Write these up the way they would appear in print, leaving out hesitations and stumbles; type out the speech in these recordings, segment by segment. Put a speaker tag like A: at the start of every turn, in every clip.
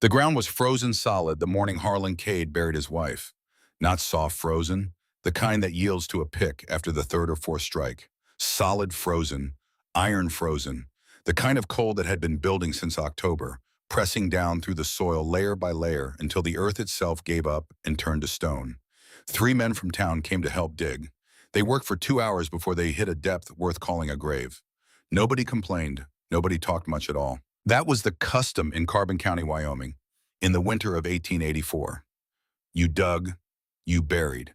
A: The ground was frozen solid the morning Harlan Cade buried his wife. Not soft frozen, the kind that yields to a pick after the third or fourth strike. Solid frozen, iron frozen, the kind of cold that had been building since October, pressing down through the soil layer by layer until the earth itself gave up and turned to stone. 3 men from town came to help dig. They worked for 2 hours before they hit a depth worth calling a grave. Nobody complained. Nobody talked much at all. That was the custom in Carbon County, Wyoming, in the winter of 1884. You dug, you buried.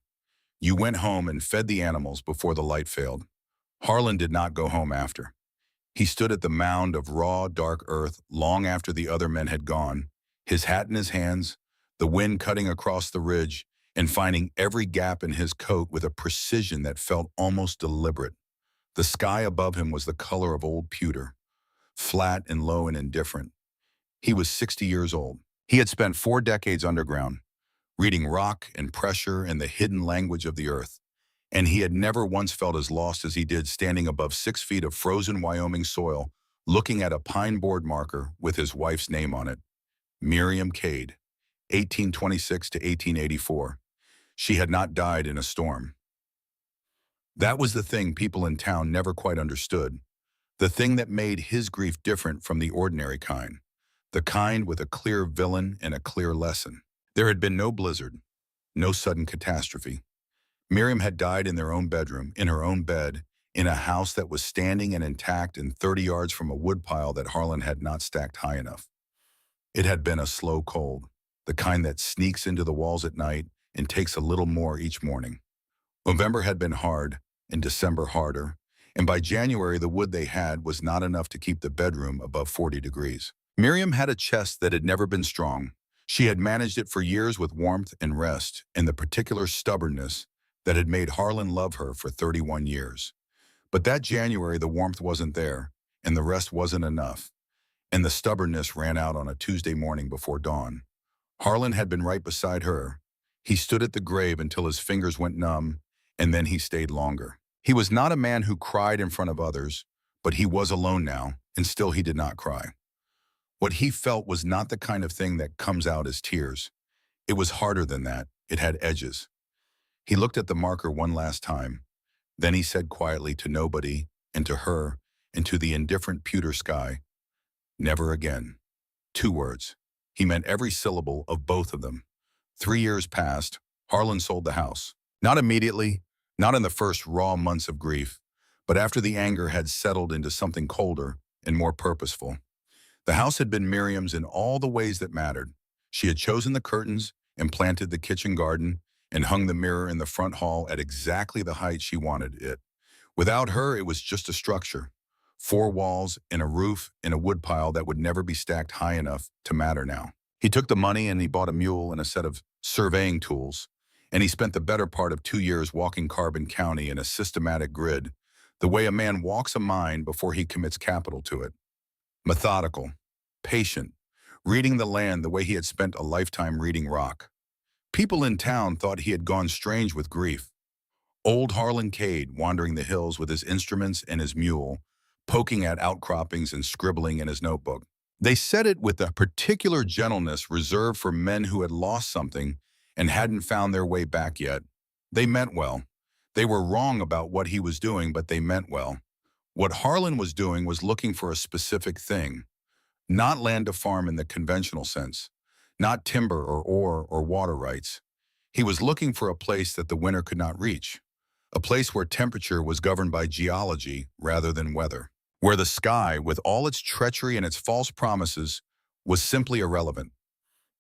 A: You went home and fed the animals before the light failed. Harlan did not go home after. He stood at the mound of raw, dark earth long after the other men had gone, his hat in his hands, the wind cutting across the ridge and finding every gap in his coat with a precision that felt almost deliberate. The sky above him was the color of old pewter, flat and low and indifferent. He was 60 years old. He had spent 4 decades underground, reading rock and pressure and the hidden language of the earth, and he had never once felt as lost as he did standing above 6 feet of frozen Wyoming soil, looking at a pine board marker with his wife's name on it. Miriam Cade, 1826 to 1884. She had not died in a storm. That was the thing people in town never quite understood, the thing that made his grief different from the ordinary kind, the kind with a clear villain and a clear lesson. There had been no blizzard, no sudden catastrophe. Miriam had died in their own bedroom, in her own bed, in a house that was standing and intact and 30 yards from a woodpile that Harlan had not stacked high enough. It had been a slow cold, the kind that sneaks into the walls at night and takes a little more each morning. November had been hard, and December harder, and by January the wood they had was not enough to keep the bedroom above 40 degrees. Miriam had a chest that had never been strong. She had managed it for years with warmth and rest and the particular stubbornness that had made Harlan love her for 31 years. But that January the warmth wasn't there, and the rest wasn't enough, and the stubbornness ran out on a Tuesday morning before dawn. Harlan had been right beside her. He stood at the grave until his fingers went numb, and then he stayed longer. He was not a man who cried in front of others, but he was alone now, and still he did not cry. What he felt was not the kind of thing that comes out as tears. It was harder than that. It had edges. He looked at the marker one last time. Then he said quietly to nobody, and to her, and to the indifferent pewter sky, "Never again." 2 words. He meant every syllable of both of them. 3 years passed. Harlan sold the house. Not immediately, not in the first raw months of grief, but after the anger had settled into something colder and more purposeful. The house had been Miriam's in all the ways that mattered. She had chosen the curtains and planted the kitchen garden and hung the mirror in the front hall at exactly the height she wanted it. Without her, it was just a structure. 4 walls and a roof and a woodpile that would never be stacked high enough to matter now. He took the money and he bought a mule and a set of surveying tools, and he spent the better part of 2 years walking Carbon County in a systematic grid, the way a man walks a mine before he commits capital to it. Methodical, patient, reading the land the way he had spent a lifetime reading rock. People in town thought he had gone strange with grief. Old Harlan Cade wandering the hills with his instruments and his mule, poking at outcroppings and scribbling in his notebook. They said it with a particular gentleness reserved for men who had lost something and hadn't found their way back yet. They meant well. They were wrong about what he was doing, but they meant well. What Harlan was doing was looking for a specific thing, not land to farm in the conventional sense, not timber or ore or water rights. He was looking for a place that the winter could not reach, a place where temperature was governed by geology rather than weather, where the sky, with all its treachery and its false promises, was simply irrelevant.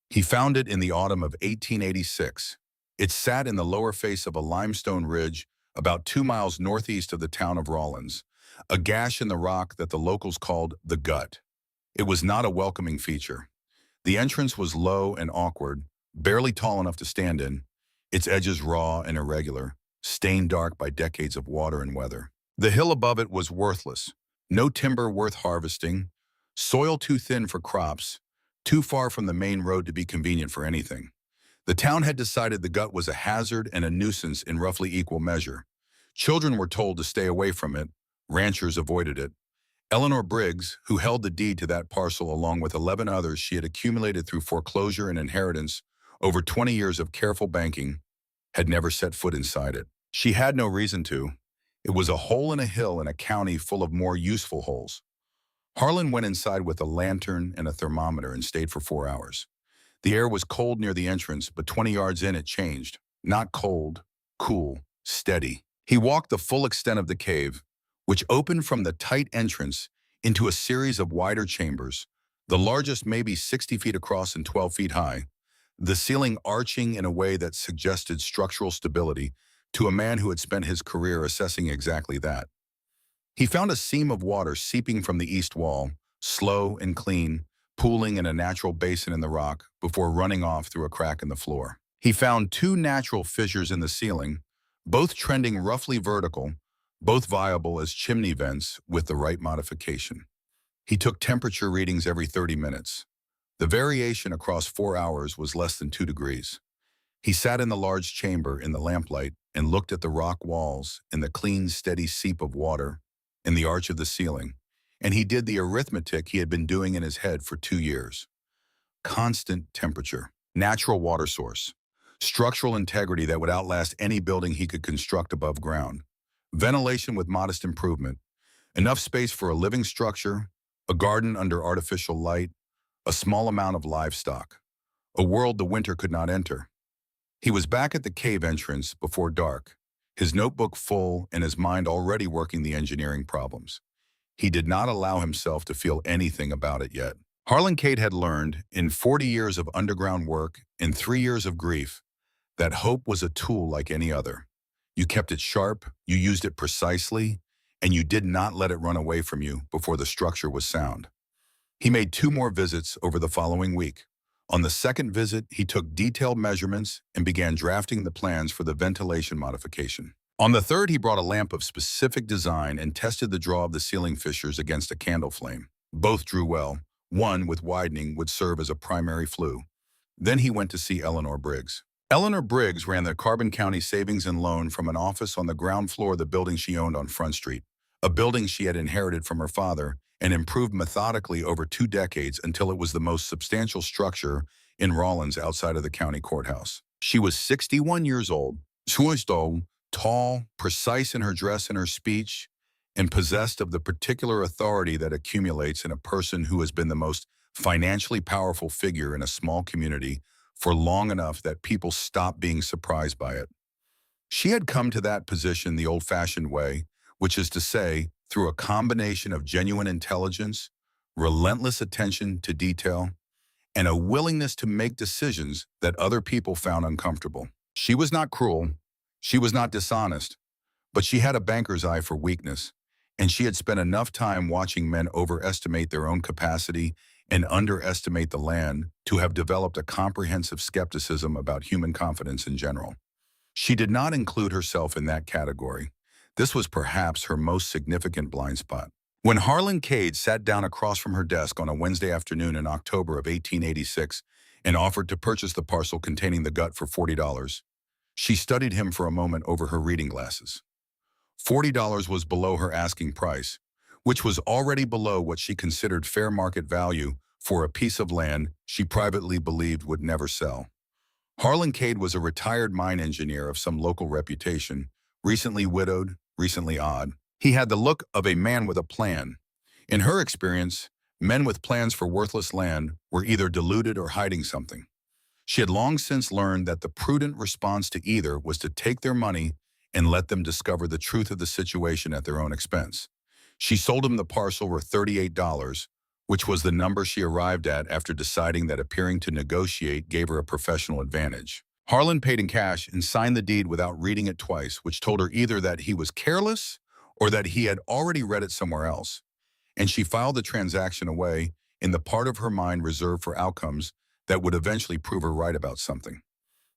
A: He found it in the autumn of 1886. It sat in the lower face of a limestone ridge about 2 miles northeast of the town of Rawlins, a gash in the rock that the locals called the Gut. It was not a welcoming feature. The entrance was low and awkward, barely tall enough to stand in, its edges raw and irregular, stained dark by decades of water and weather. The hill above it was worthless, no timber worth harvesting, soil too thin for crops, too far from the main road to be convenient for anything. The town had decided the Gut was a hazard and a nuisance in roughly equal measure. Children were told to stay away from it, ranchers avoided it, Eleanor Briggs, who held the deed to that parcel along with 11 others she had accumulated through foreclosure and inheritance over 20 years of careful banking, had never set foot inside it. She had no reason to. It was a hole in a hill in a county full of more useful holes. Harlan went inside with a lantern and a thermometer and stayed for 4 hours. The air was cold near the entrance, but 20 yards in it changed. Not cold, cool, steady. He walked the full extent of the cave, which opened from the tight entrance into a series of wider chambers, the largest maybe 60 feet across and 12 feet high, the ceiling arching in a way that suggested structural stability to a man who had spent his career assessing exactly that. He found a seam of water seeping from the east wall, slow and clean, pooling in a natural basin in the rock before running off through a crack in the floor. He found two natural fissures in the ceiling, both trending roughly vertical, both viable as chimney vents with the right modification. He took temperature readings every 30 minutes. The variation across 4 hours was less than 2 degrees. He sat in the large chamber in the lamplight and looked at the rock walls and the clean, steady seep of water in the arch of the ceiling, and he did the arithmetic he had been doing in his head for 2 years. Constant temperature, natural water source, structural integrity that would outlast any building he could construct above ground, ventilation with modest improvement, enough space for a living structure, a garden under artificial light, a small amount of livestock, a world the winter could not enter. He was back at the cave entrance before dark, his notebook full and his mind already working the engineering problems. He did not allow himself to feel anything about it yet. Harlan Cade had learned, in 40 years of underground work and 3 years of grief, that hope was a tool like any other. You kept it sharp, you used it precisely, and you did not let it run away from you before the structure was sound. He made 2 more visits over the following week. On the second visit, he took detailed measurements and began drafting the plans for the ventilation modification. On the third, he brought a lamp of specific design and tested the draw of the ceiling fissures against a candle flame. Both drew well. One, with widening, would serve as a primary flue. Then he went to see Eleanor Briggs. Eleanor Briggs ran the Carbon County Savings and Loan from an office on the ground floor of the building she owned on Front Street, a building she had inherited from her father and improved methodically over 2 decades until it was the most substantial structure in Rawlins outside of the county courthouse. She was 61 years old, tall, precise in her dress and her speech, and possessed of the particular authority that accumulates in a person who has been the most financially powerful figure in a small community for long enough that people stop being surprised by it. She had come to that position the old-fashioned way, which is to say, through a combination of genuine intelligence, relentless attention to detail, and a willingness to make decisions that other people found uncomfortable. She was not cruel, she was not dishonest, but she had a banker's eye for weakness, and she had spent enough time watching men overestimate their own capacity and underestimate the land to have developed a comprehensive skepticism about human confidence in general. She did not include herself in that category. This was perhaps her most significant blind spot. When Harlan Cade sat down across from her desk on a Wednesday afternoon in October of 1886 and offered to purchase the parcel containing the gut for $40, she studied him for a moment over her reading glasses. $40 was below her asking price, which was already below what she considered fair market value for a piece of land she privately believed would never sell. Harlan Cade was a retired mine engineer of some local reputation, recently widowed, recently odd. He had the look of a man with a plan. In her experience, men with plans for worthless land were either deluded or hiding something. She had long since learned that the prudent response to either was to take their money and let them discover the truth of the situation at their own expense. She sold him the parcel for $38, which was the number she arrived at after deciding that appearing to negotiate gave her a professional advantage. Harlan paid in cash and signed the deed without reading it twice, which told her either that he was careless or that he had already read it somewhere else, and she filed the transaction away in the part of her mind reserved for outcomes that would eventually prove her right about something.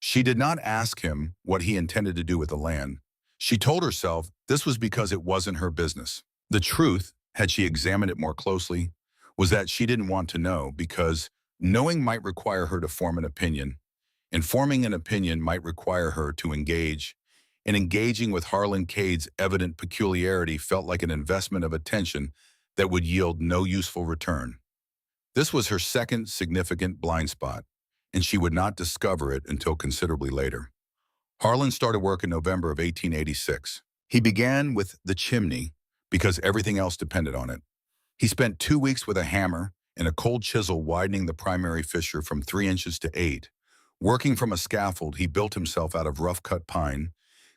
A: She did not ask him what he intended to do with the land. She told herself this was because it wasn't her business. The truth, had she examined it more closely, was that she didn't want to know because knowing might require her to form an opinion, and forming an opinion might require her to engage, and engaging with Harlan Cade's evident peculiarity felt like an investment of attention that would yield no useful return. This was her second significant blind spot, and she would not discover it until considerably later. Harlan started work in November of 1886. He began with the chimney because everything else depended on it. He spent 2 weeks with a hammer and a cold chisel widening the primary fissure from 3 inches to 8. Working from a scaffold he built himself out of rough-cut pine,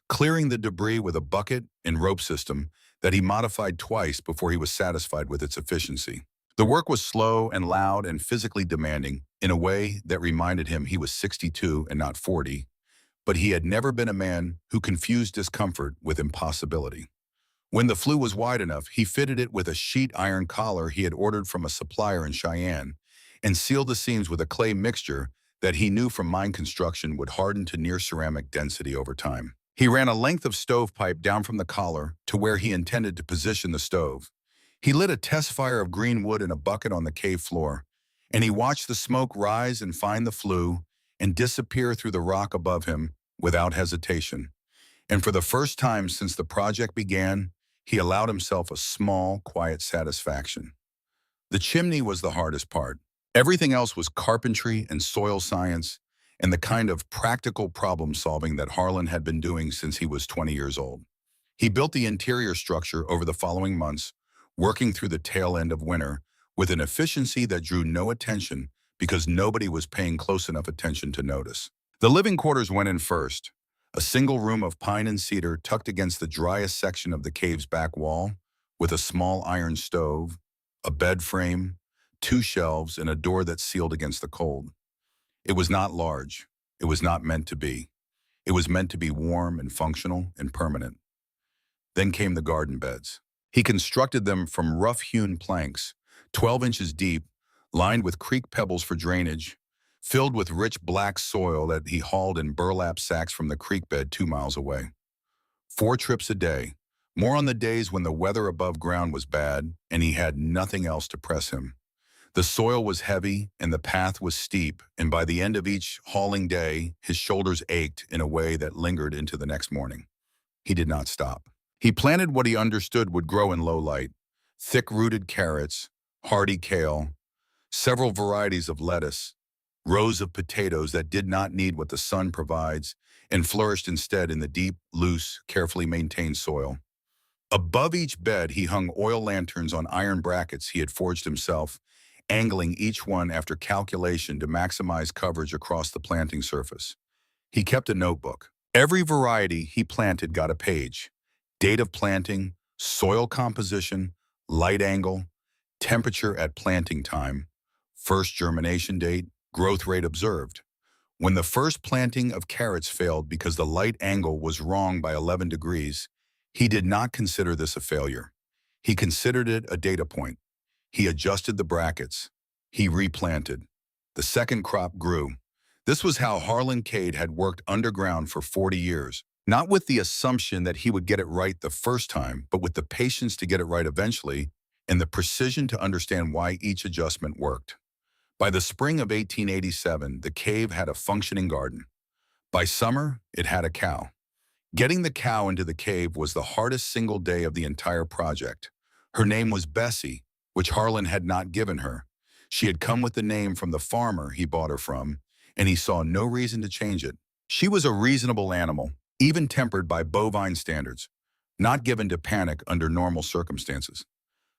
A: clearing the debris with a bucket and rope system that he modified twice before he was satisfied with its efficiency. The work was slow and loud and physically demanding in a way that reminded him he was 62 and not 40, but he had never been a man who confused discomfort with impossibility. When the flue was wide enough, he fitted it with a sheet iron collar he had ordered from a supplier in Cheyenne and sealed the seams with a clay mixture that he knew from mine construction would harden to near ceramic density over time. He ran a length of stovepipe down from the collar to where he intended to position the stove. He lit a test fire of green wood in a bucket on the cave floor, and he watched the smoke rise and find the flue and disappear through the rock above him without hesitation. And for the first time since the project began, he allowed himself a small, quiet satisfaction. The chimney was the hardest part. Everything else was carpentry and soil science and the kind of practical problem-solving that Harlan had been doing since he was 20 years old. He built the interior structure over the following months, working through the tail end of winter with an efficiency that drew no attention because nobody was paying close enough attention to notice. The living quarters went in first, a single room of pine and cedar tucked against the driest section of the cave's back wall, with a small iron stove, a bed frame, 2 shelves, and a door that sealed against the cold. It was not large. It was not meant to be. It was meant to be warm and functional and permanent. Then came the garden beds. He constructed them from rough-hewn planks, 12 inches deep, lined with creek pebbles for drainage, filled with rich black soil that he hauled in burlap sacks from the creek bed 2 miles away. 4 trips a day, more on the days when the weather above ground was bad and he had nothing else to press him. The soil was heavy and the path was steep, and by the end of each hauling day, his shoulders ached in a way that lingered into the next morning. He did not stop. He planted what he understood would grow in low light: thick-rooted carrots, hardy kale, several varieties of lettuce, rows of potatoes that did not need what the sun provides and flourished instead in the deep, loose, carefully maintained soil. Above each bed, he hung oil lanterns on iron brackets he had forged himself, angling each one after calculation to maximize coverage across the planting surface. He kept a notebook. Every variety he planted got a page: date of planting, soil composition, light angle, temperature at planting time, first germination date, growth rate observed. When the first planting of carrots failed because the light angle was wrong by 11 degrees, he did not consider this a failure. He considered it a data point. He adjusted the brackets. He replanted. The second crop grew. This was how Harlan Cade had worked underground for 40 years, not with the assumption that he would get it right the first time, but with the patience to get it right eventually and the precision to understand why each adjustment worked. By the spring of 1887, the cave had a functioning garden. By summer, it had a cow. Getting the cow into the cave was the hardest single day of the entire project. Her name was Bessie, which Harlan had not given her. She had come with the name from the farmer he bought her from, and he saw no reason to change it. She was a reasonable animal, even tempered by bovine standards, not given to panic under normal circumstances.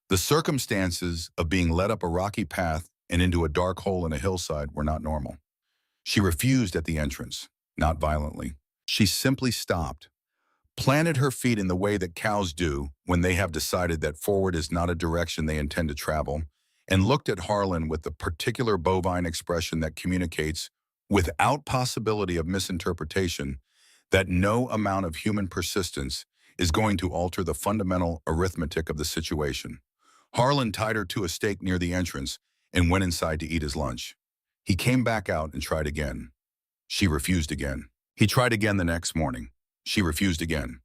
A: The circumstances of being led up a rocky path and into a dark hole in a hillside were not normal. She refused at the entrance, not violently. She simply stopped, planted her feet in the way that cows do when they have decided that forward is not a direction they intend to travel, and looked at Harlan with the particular bovine expression that communicates, without possibility of misinterpretation, that no amount of human persistence is going to alter the fundamental arithmetic of the situation. Harlan tied her to a stake near the entrance and went inside to eat his lunch. He came back out and tried again. She refused again. He tried again the next morning. She refused again.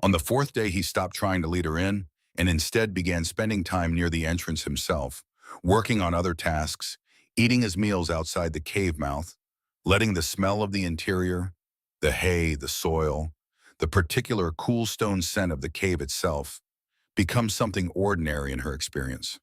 A: On the 4th day, he stopped trying to lead her in and instead began spending time near the entrance himself, working on other tasks, eating his meals outside the cave mouth, letting the smell of the interior, the hay, the soil, the particular cool stone scent of the cave itself, become something ordinary in her experience.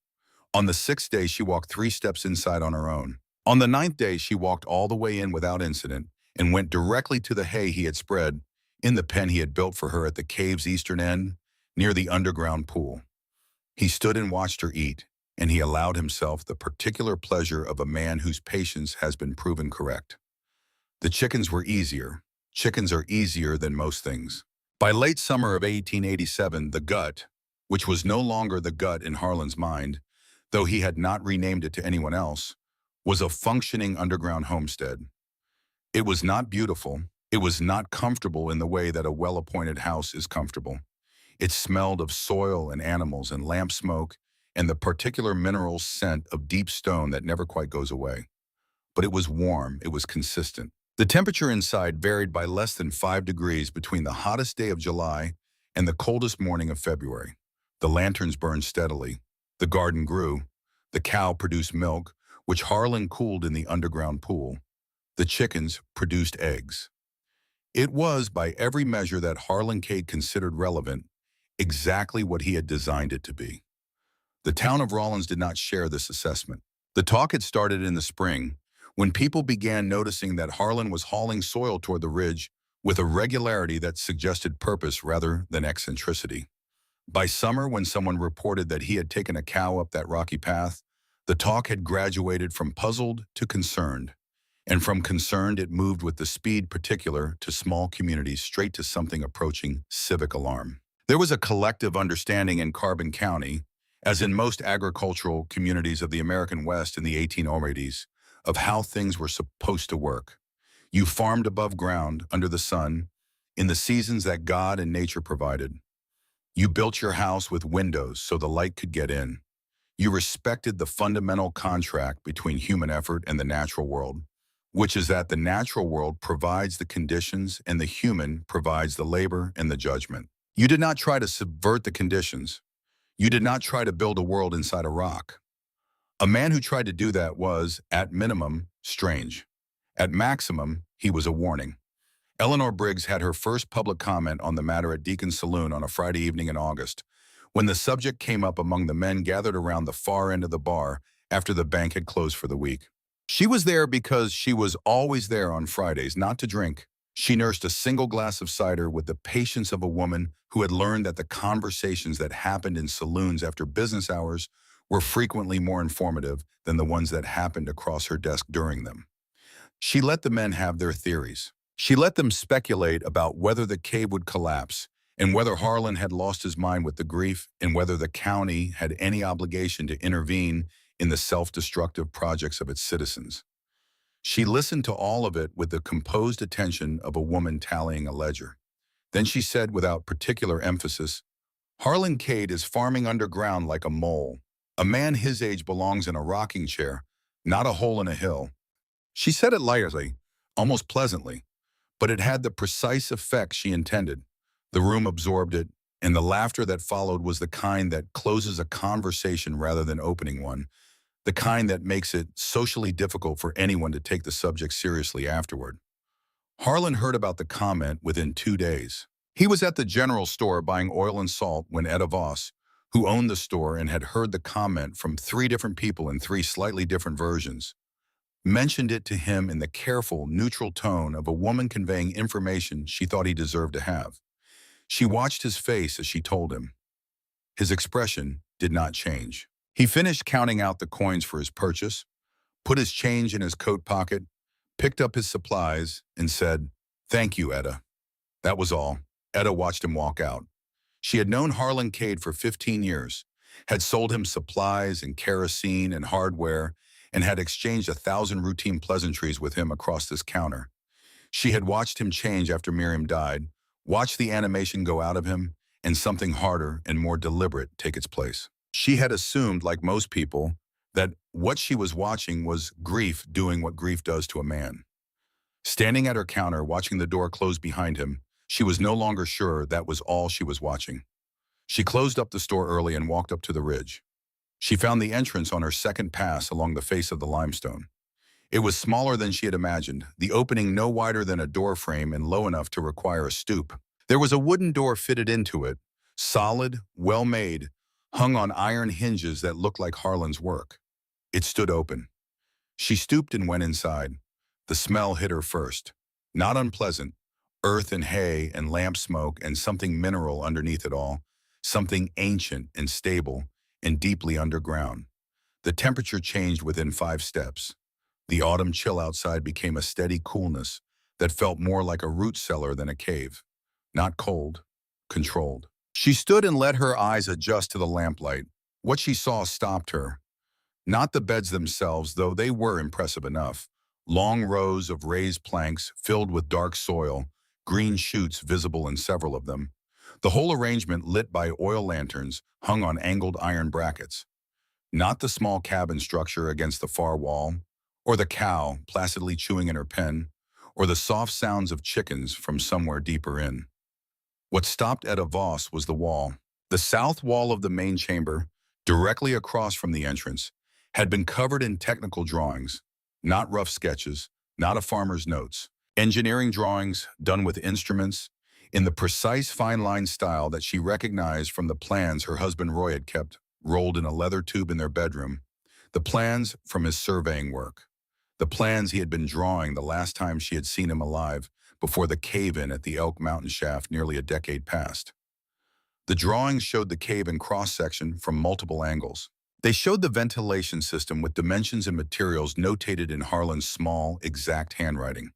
A: On the sixth day, she walked 3 steps inside on her own. On the ninth day, she walked all the way in without incident and went directly to the hay he had spread in the pen he had built for her at the cave's eastern end, near the underground pool. He stood and watched her eat, and he allowed himself the particular pleasure of a man whose patience has been proven correct. The chickens were easier. Chickens are easier than most things. By late summer of 1887, the gut, which was no longer the gut in Harlan's mind, though he had not renamed it to anyone else, was a functioning underground homestead. It was not beautiful. It was not comfortable in the way that a well-appointed house is comfortable. It smelled of soil and animals and lamp smoke and the particular mineral scent of deep stone that never quite goes away. But it was warm. It was consistent. The temperature inside varied by less than 5 degrees between the hottest day of July and the coldest morning of February. The lanterns burned steadily. The garden grew. The cow produced milk, which Harlan cooled in the underground pool. The chickens produced eggs. It was, by every measure that Harlan Cade considered relevant, exactly what he had designed it to be. The town of Rawlins did not share this assessment. The talk had started in the spring, when people began noticing that Harlan was hauling soil toward the ridge with a regularity that suggested purpose rather than eccentricity. By summer, when someone reported that he had taken a cow up that rocky path, the talk had graduated from puzzled to concerned, and from concerned it moved with the speed particular to small communities straight to something approaching civic alarm. There was a collective understanding in Carbon County, as in most agricultural communities of the American West in the 1880s, of how things were supposed to work. You farmed above ground, under the sun, in the seasons that God and nature provided. You built your house with windows so the light could get in. You respected the fundamental contract between human effort and the natural world, which is that the natural world provides the conditions and the human provides the labor and the judgment. You did not try to subvert the conditions. You did not try to build a world inside a rock. A man who tried to do that was, at minimum, strange. At maximum, he was a warning. Eleanor Briggs had her first public comment on the matter at Deacon's Saloon on a Friday evening in August, when the subject came up among the men gathered around the far end of the bar after the bank had closed for the week. She was there because she was always there on Fridays, not to drink. She nursed a single glass of cider with the patience of a woman who had learned that the conversations that happened in saloons after business hours were frequently more informative than the ones that happened across her desk during them. She let the men have their theories. She let them speculate about whether the cave would collapse and whether Harlan had lost his mind with the grief and whether the county had any obligation to intervene in the self-destructive projects of its citizens. She listened to all of it with the composed attention of a woman tallying a ledger. Then she said without particular emphasis, "Harlan Cade is farming underground like a mole. A man his age belongs in a rocking chair, not a hole in a hill." She said it lightly, almost pleasantly, but it had the precise effect she intended. The room absorbed it, and the laughter that followed was the kind that closes a conversation rather than opening one, the kind that makes it socially difficult for anyone to take the subject seriously afterward. Harlan heard about the comment within 2 days. He was at the general store buying oil and salt when Etta Voss, who owned the store and had heard the comment from 3 different people in 3 slightly different versions, mentioned it to him in the careful, neutral tone of a woman conveying information she thought he deserved to have. She watched his face as she told him. His expression did not change. He finished counting out the coins for his purchase, put his change in his coat pocket, picked up his supplies, and said, "Thank you, Etta." That was all. Etta watched him walk out. She had known Harlan Cade for 15 years, had sold him supplies and kerosene and hardware, and had exchanged 1,000 routine pleasantries with him across this counter. She had watched him change after Miriam died, watched the animation go out of him, and something harder and more deliberate take its place. She had assumed, like most people, that what she was watching was grief doing what grief does to a man. Standing at her counter, watching the door close behind him, she was no longer sure that was all she was watching. She closed up the store early and walked up to the ridge. She found the entrance on her second pass along the face of the limestone. It was smaller than she had imagined, the opening no wider than a door frame and low enough to require a stoop. There was a wooden door fitted into it, Solid, well-made, hung on iron hinges that looked like Harlan's work. It stood open. She stooped and went inside. The smell hit her first. Not unpleasant. Earth and hay and lamp smoke and something mineral underneath it all. Something ancient and stable and deeply underground. The temperature changed within 5 steps. The autumn chill outside became a steady coolness that felt more like a root cellar than a cave. Not cold, controlled. She stood and let her eyes adjust to the lamplight. What she saw stopped her. Not the beds themselves, though they were impressive enough. Long rows of raised planks filled with dark soil, green shoots visible in several of them. The whole arrangement lit by oil lanterns hung on angled iron brackets. Not the small cabin structure against the far wall, or the cow placidly chewing in her pen, or the soft sounds of chickens from somewhere deeper in. What stopped Etta Voss was the wall. The south wall of the main chamber, directly across from the entrance, had been covered in technical drawings, not rough sketches, not a farmer's notes. Engineering drawings done with instruments, in the precise fine-line style that she recognized from the plans her husband Roy had kept rolled in a leather tube in their bedroom, the plans from his surveying work, the plans he had been drawing the last time she had seen him alive before the cave-in at the Elk Mountain shaft nearly a decade past. The drawings showed the cave in cross-section from multiple angles. They showed the ventilation system with dimensions and materials notated in Harlan's small, exact handwriting.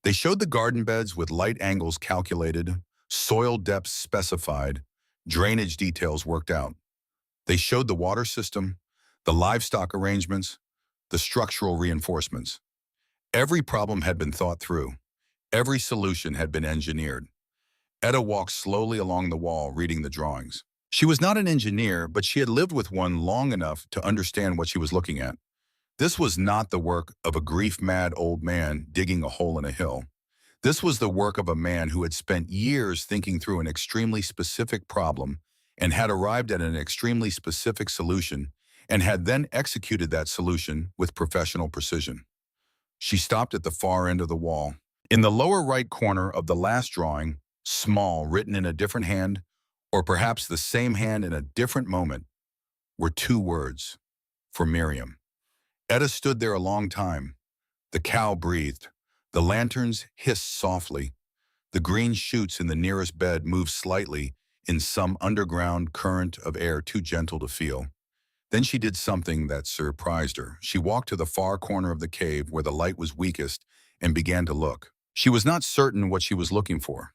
A: They showed the garden beds with light angles calculated, soil depths specified, drainage details worked out. They showed the water system, the livestock arrangements, the structural reinforcements. Every problem had been thought through. Every solution had been engineered. Etta walked slowly along the wall, reading the drawings. She was not an engineer, but she had lived with one long enough to understand what she was looking at. This was not the work of a grief-mad old man digging a hole in a hill. This was the work of a man who had spent years thinking through an extremely specific problem and had arrived at an extremely specific solution and had then executed that solution with professional precision. She stopped at the far end of the wall. In the lower right corner of the last drawing, small, written in a different hand, or perhaps the same hand in a different moment, were 2 words, for Miriam. Etta stood there a long time. The cow breathed. The lanterns hissed softly. The green shoots in the nearest bed moved slightly in some underground current of air too gentle to feel. Then she did something that surprised her. She walked to the far corner of the cave where the light was weakest and began to look. She was not certain what she was looking for.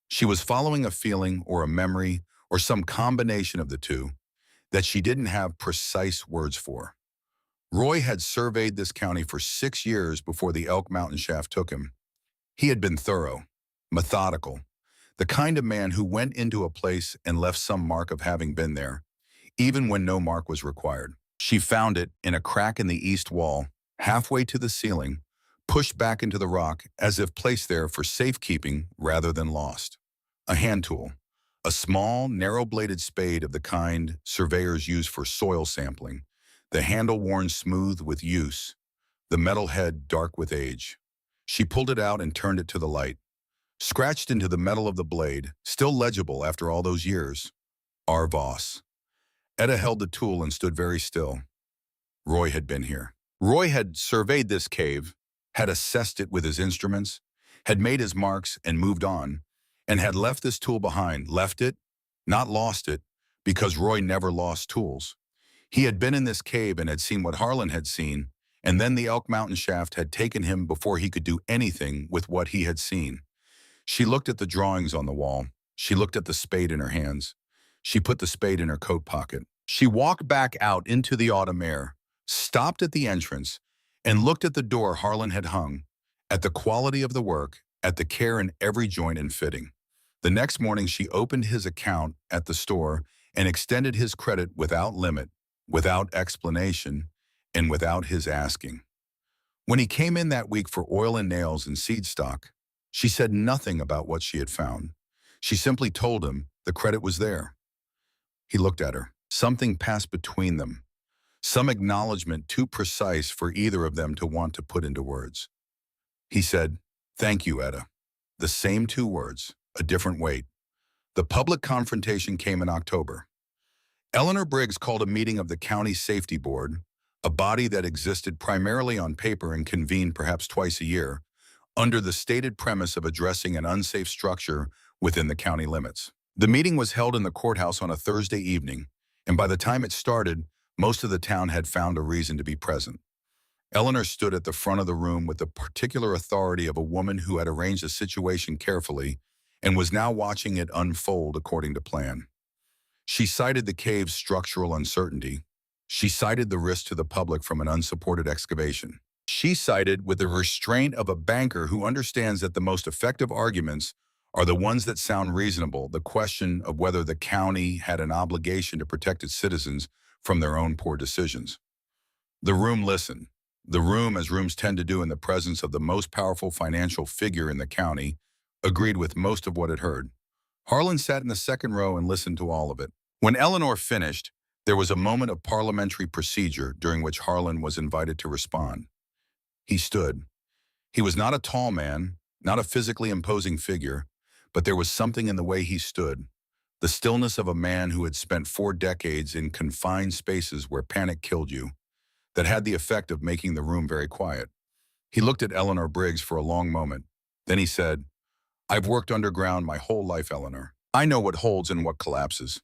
A: She was following a feeling or a memory or some combination of the two that she didn't have precise words for. Roy had surveyed this county for 6 years before the Elk Mountain shaft took him. He had been thorough, methodical, the kind of man who went into a place and left some mark of having been there, even when no mark was required. She found it in a crack in the east wall, halfway to the ceiling, pushed back into the rock as if placed there for safekeeping rather than lost. A hand tool, a small, narrow-bladed spade of the kind surveyors use for soil sampling, the handle worn smooth with use, the metal head dark with age. She pulled it out and turned it to the light. Scratched into the metal of the blade, still legible after all those years, R. Voss. Etta held the tool and stood very still. Roy had been here. Roy had surveyed this cave, had assessed it with his instruments, had made his marks and moved on, and had left this tool behind. Left it, not lost it, because Roy never lost tools. He had been in this cave and had seen what Harlan had seen, and then the Elk Mountain shaft had taken him before he could do anything with what he had seen. She looked at the drawings on the wall. She looked at the spade in her hands. She put the spade in her coat pocket. She walked back out into the autumn air, stopped at the entrance, and looked at the door Harlan had hung, at the quality of the work, at the care in every joint and fitting. The next morning she opened his account at the store and extended his credit without limit, without explanation, and without his asking. When he came in that week for oil and nails and seed stock, she said nothing about what she had found. She simply told him the credit was there. He looked at her. Something passed between them, some acknowledgement too precise for either of them to want to put into words. He said, "Thank you, Etta." The same 2 words, a different weight. The public confrontation came in October. Eleanor Briggs called a meeting of the county safety board, a body that existed primarily on paper and convened perhaps twice a year, under the stated premise of addressing an unsafe structure within the county limits. The meeting was held in the courthouse on a Thursday evening, and by the time it started, most of the town had found a reason to be present. Eleanor stood at the front of the room with the particular authority of a woman who had arranged the situation carefully and was now watching it unfold according to plan. She cited the cave's structural uncertainty. She cited the risk to the public from an unsupported excavation. She cited with the restraint of a banker who understands that the most effective arguments are the ones that sound reasonable, the question of whether the county had an obligation to protect its citizens from their own poor decisions. The room listened. The room, as rooms tend to do in the presence of the most powerful financial figure in the county, agreed with most of what it heard. Harlan sat in the second row and listened to all of it. When Eleanor finished, there was a moment of parliamentary procedure during which Harlan was invited to respond. He stood. He was not a tall man, not a physically imposing figure, but there was something in the way he stood, the stillness of a man who had spent 4 decades in confined spaces where panic killed you, that had the effect of making the room very quiet. He looked at Eleanor Briggs for a long moment. Then he said, "I've worked underground my whole life, Eleanor. I know what holds and what collapses."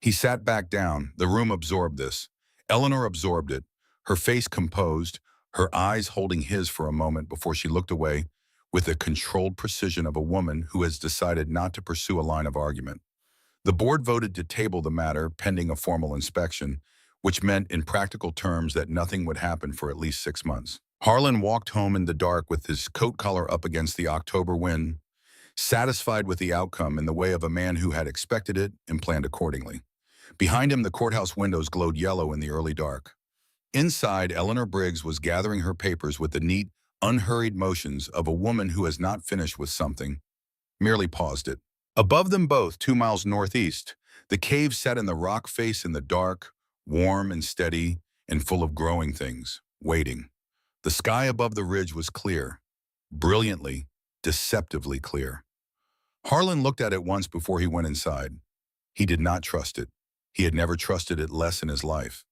A: He sat back down. The room absorbed this. Eleanor absorbed it, her face composed, her eyes holding his for a moment before she looked away with the controlled precision of a woman who has decided not to pursue a line of argument. The board voted to table the matter pending a formal inspection, which meant in practical terms that nothing would happen for at least 6 months. Harlan walked home in the dark with his coat collar up against the October wind, satisfied with the outcome in the way of a man who had expected it and planned accordingly. Behind him, the courthouse windows glowed yellow in the early dark. Inside, Eleanor Briggs was gathering her papers with the neat, unhurried motions of a woman who has not finished with something, merely paused it. Above them both, 2 miles northeast, the cave sat in the rock face in the dark, warm and steady and full of growing things, waiting. The sky above the ridge was clear, brilliantly, deceptively clear. Harlan looked at it once before he went inside. He did not trust it. He had never trusted it less in his life.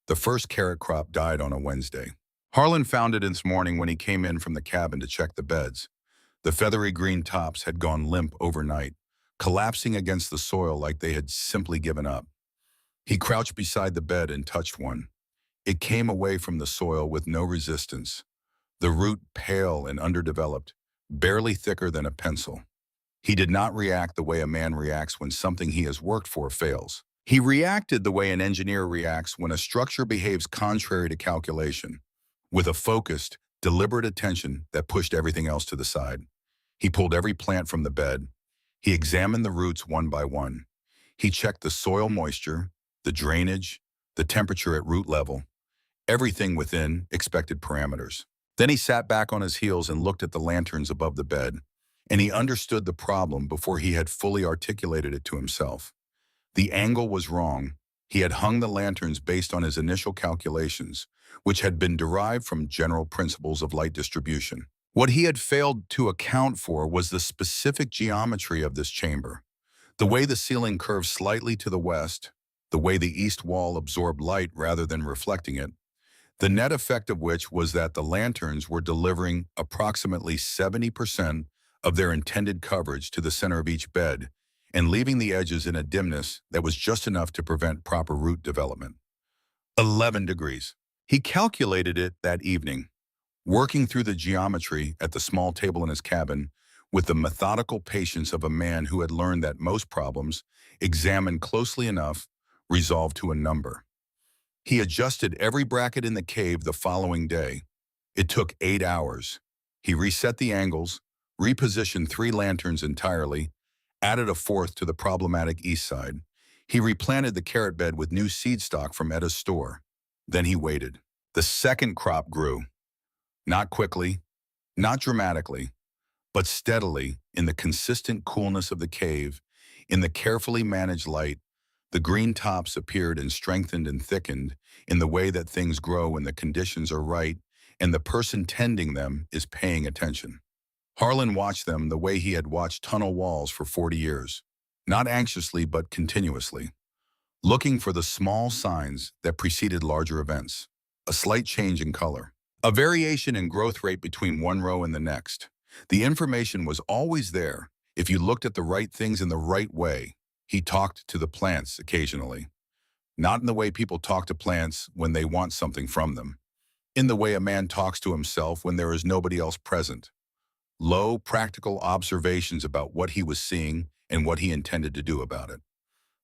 A: The first carrot crop died on a Wednesday. Harlan found it this morning when he came in from the cabin to check the beds. The feathery green tops had gone limp overnight, collapsing against the soil like they had simply given up. He crouched beside the bed and touched one. It came away from the soil with no resistance, the root pale and underdeveloped, barely thicker than a pencil. He did not react the way a man reacts when something he has worked for fails. He reacted the way an engineer reacts when a structure behaves contrary to calculation, with a focused, deliberate attention that pushed everything else to the side. He pulled every plant from the bed. He examined the roots one by one. He checked the soil moisture, the drainage, the temperature at root level, everything within expected parameters. Then he sat back on his heels and looked at the lanterns above the bed, and he understood the problem before he had fully articulated it to himself. The angle was wrong. He had hung the lanterns based on his initial calculations, which had been derived from general principles of light distribution. What he had failed to account for was the specific geometry of this chamber, the way the ceiling curved slightly to the west, the way the east wall absorbed light rather than reflecting it, the net effect of which was that the lanterns were delivering approximately 70% of their intended coverage to the center of each bed and leaving the edges in a dimness that was just enough to prevent proper root development. 11 degrees. He calculated it that evening, working through the geometry at the small table in his cabin with the methodical patience of a man who had learned that most problems, examined closely enough, resolved to a number. He adjusted every bracket in the cave the following day. It took 8 hours. He reset the angles, repositioned 3 lanterns entirely, added a 4th to the problematic east side. He replanted the carrot bed with new seed stock from Etta's store. Then he waited. The second crop grew. Not quickly, not dramatically, but steadily in the consistent coolness of the cave, in the carefully managed light. The green tops appeared and strengthened and thickened in the way that things grow when the conditions are right and the person tending them is paying attention. Harlan watched them the way he had watched tunnel walls for 40 years. not anxiously but continuously, looking for the small signs that preceded larger events. A slight change in color, a variation in growth rate between one row and the next. The information was always there if you looked at the right things in the right way. He talked to the plants occasionally, not in the way people talk to plants when they want something from them, in the way a man talks to himself when there is nobody else present. Low, practical observations about what he was seeing and what he intended to do about it.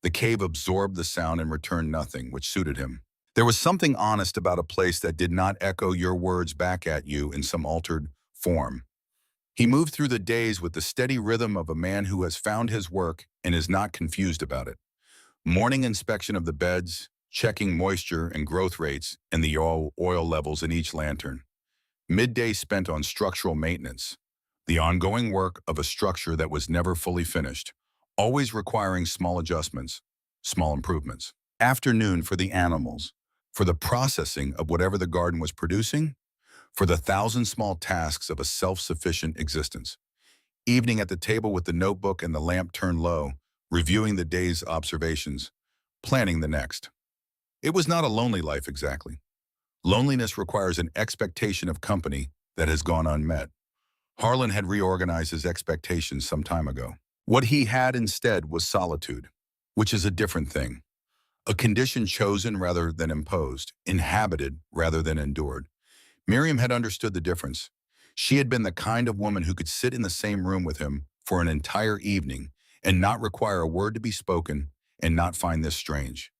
A: The cave absorbed the sound and returned nothing, which suited him. There was something honest about a place that did not echo your words back at you in some altered form. He moved through the days with the steady rhythm of a man who has found his work and is not confused about it. Morning inspection of the beds, checking moisture and growth rates and the oil levels in each lantern. Midday spent on structural maintenance, the ongoing work of a structure that was never fully finished, always requiring small adjustments, small improvements. Afternoon for the animals, for the processing of whatever the garden was producing, for the thousand small tasks of a self-sufficient existence. Evening at the table with the notebook and the lamp turned low, reviewing the day's observations, planning the next. It was not a lonely life exactly. Loneliness requires an expectation of company that has gone unmet. Harlan had reorganized his expectations some time ago. What he had instead was solitude, which is a different thing. A condition chosen rather than imposed, inhabited rather than endured. Miriam had understood the difference. She had been the kind of woman who could sit in the same room with him for an entire evening and not require a word to be spoken and not find this strange.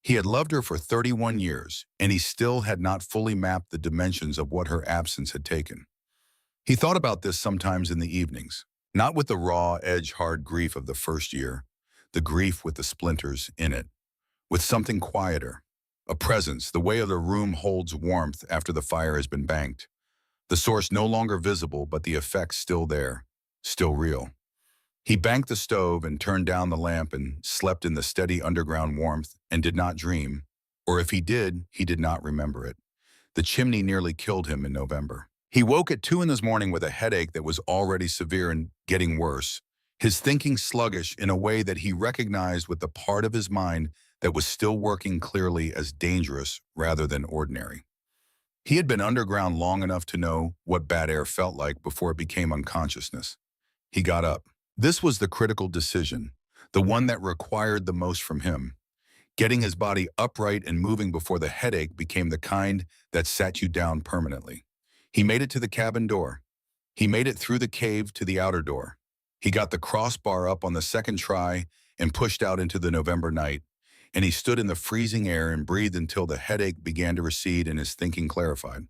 A: He had loved her for 31 years, and he still had not fully mapped the dimensions of what her absence had taken. He thought about this sometimes in the evenings, not with the raw, edge-hard grief of the first year, the grief with the splinters in it, with something quieter, a presence, the way the room holds warmth after the fire has been banked. The source no longer visible, but the effect still there, still real. He banked the stove and turned down the lamp and slept in the steady underground warmth and did not dream, or if he did not remember it. The chimney nearly killed him in November. He woke at 2 in the morning with a headache that was already severe and getting worse, his thinking sluggish in a way that he recognized with the part of his mind that was still working clearly as dangerous rather than ordinary. He had been underground long enough to know what bad air felt like before it became unconsciousness. He got up. This was the critical decision, the one that required the most from him. Getting his body upright and moving before the headache became the kind that sat you down permanently. He made it to the cabin door. He made it through the cave to the outer door. He got the crossbar up on the second try and pushed out into the November night, and he stood in the freezing air and breathed until the headache began to recede and his thinking clarified.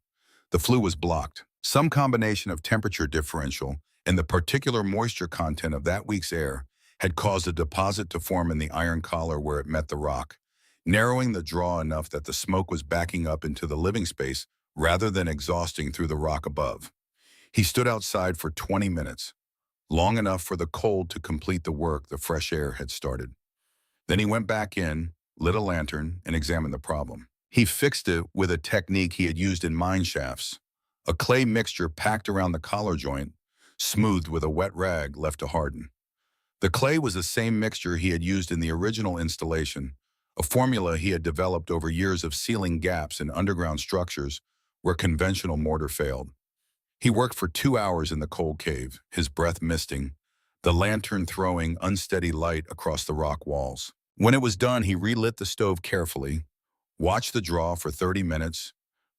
A: The flue was blocked. Some combination of temperature differential and the particular moisture content of that week's air had caused a deposit to form in the iron collar where it met the rock, narrowing the draw enough that the smoke was backing up into the living space rather than exhausting through the rock above. He stood outside for 20 minutes, long enough for the cold to complete the work the fresh air had started. Then he went back in, lit a lantern, and examined the problem. He fixed it with a technique he had used in mine shafts, a clay mixture packed around the collar joint, smoothed with a wet rag left to harden. The clay was the same mixture he had used in the original installation, a formula he had developed over years of sealing gaps in underground structures where conventional mortar failed. He worked for 2 hours in the cold cave, his breath misting, the lantern throwing unsteady light across the rock walls. When it was done, he relit the stove carefully, watched the draw for 30 minutes,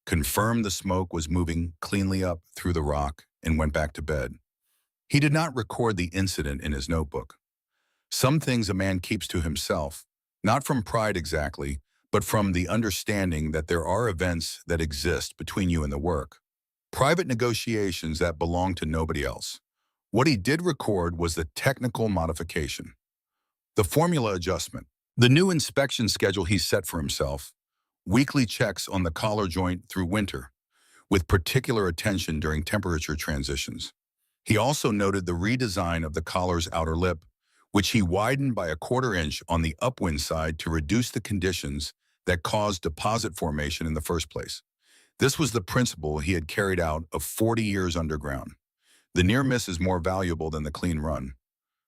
A: confirmed the smoke was moving cleanly up through the rock, and went back to bed. He did not record the incident in his notebook. Some things a man keeps to himself, not from pride exactly, but from the understanding that there are events that exist between you and the work. Private negotiations that belong to nobody else. What he did record was the technical modification, the formula adjustment, the new inspection schedule he set for himself, weekly checks on the collar joint through winter, with particular attention during temperature transitions. He also noted the redesign of the collar's outer lip, which he widened by 1/4 inch on the upwind side to reduce the conditions that caused deposit formation in the first place. This was the principle he had carried out of 40 years underground. The near miss is more valuable than the clean run.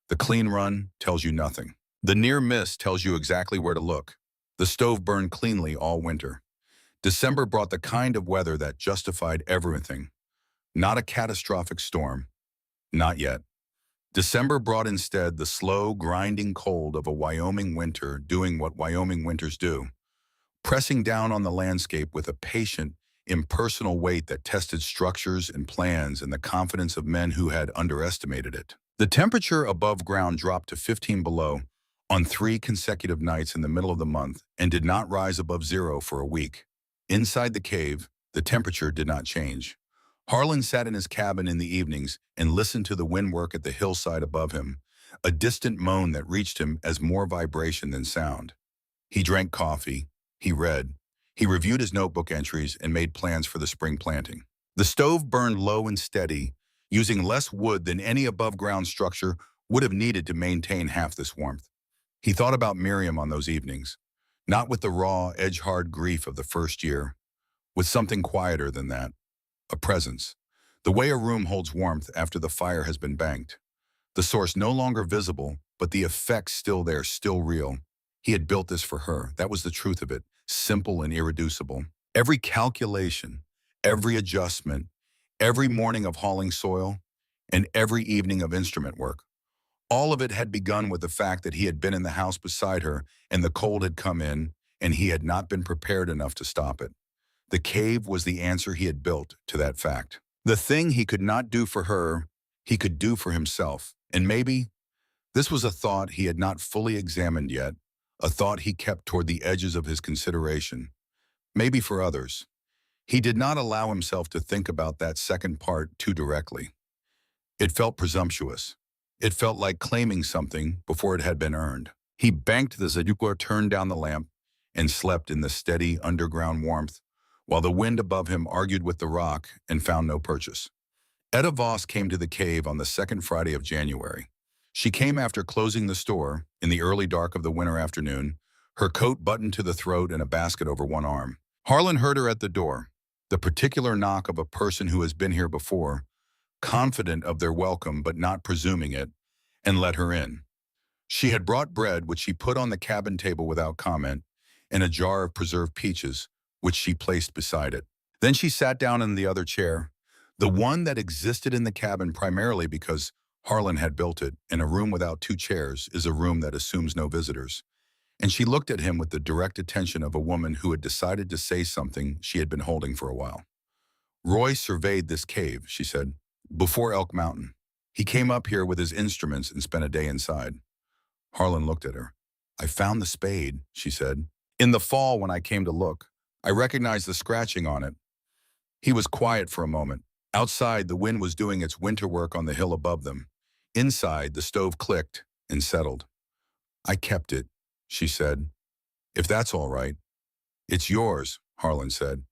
A: The clean run tells you nothing. The near miss tells you exactly where to look. The stove burned cleanly all winter. December brought the kind of weather that justified everything. Not a catastrophic storm. Not yet. December brought instead the slow, grinding cold of a Wyoming winter doing what Wyoming winters do, pressing down on the landscape with a patient, impersonal weight that tested structures and plans and the confidence of men who had underestimated it. The temperature above ground dropped to 15 below on 3 consecutive nights in the middle of the month and did not rise above zero for a week. Inside the cave, the temperature did not change. Harlan sat in his cabin in the evenings and listened to the wind work at the hillside above him, a distant moan that reached him as more vibration than sound. He drank coffee, he read, he reviewed his notebook entries and made plans for the spring planting. The stove burned low and steady, using less wood than any above-ground structure would have needed to maintain half this warmth. He thought about Miriam on those evenings, not with the raw, edge-hard grief of the first year, with something quieter than that, a presence. The way a room holds warmth after the fire has been banked. The source no longer visible, but the effect still there, still real. He had built this for her. That was the truth of it, simple and irreducible. Every calculation, every adjustment, every morning of hauling soil, and every evening of instrument work. All of it had begun with the fact that he had been in the house beside her and the cold had come in and he had not been prepared enough to stop it. The cave was the answer he had built to that fact. The thing he could not do for her, he could do for himself. And maybe this was a thought he had not fully examined yet, a thought he kept toward the edges of his consideration. Maybe for others. He did not allow himself to think about that second part too directly. It felt presumptuous. It felt like claiming something before it had been earned. He banked the Zaduka, turned down the lamp, and slept in the steady underground warmth, while the wind above him argued with the rock and found no purchase. Etta Voss came to the cave on the second Friday of January. She came after closing the store in the early dark of the winter afternoon, her coat buttoned to the throat and a basket over one arm. Harlan heard her at the door, the particular knock of a person who has been here before, confident of their welcome but not presuming it, and let her in. She had brought bread, which she put on the cabin table without comment, and a jar of preserved peaches, which she placed beside it. Then she sat down in the other chair, the one that existed in the cabin primarily because Harlan had built it, and a room without 2 chairs is a room that assumes no visitors. And she looked at him with the direct attention of a woman who had decided to say something she had been holding for a while. Roy surveyed this cave, she said, before Elk Mountain. He came up here with his instruments and spent a day inside. Harlan looked at her. I found the spade, she said. In the fall when I came to look, I recognized the scratching on it. He was quiet for a moment. Outside, the wind was doing its winter work on the hill above them. Inside, the stove clicked and settled. I kept it, she said. If that's all right. It's yours, Harlan said.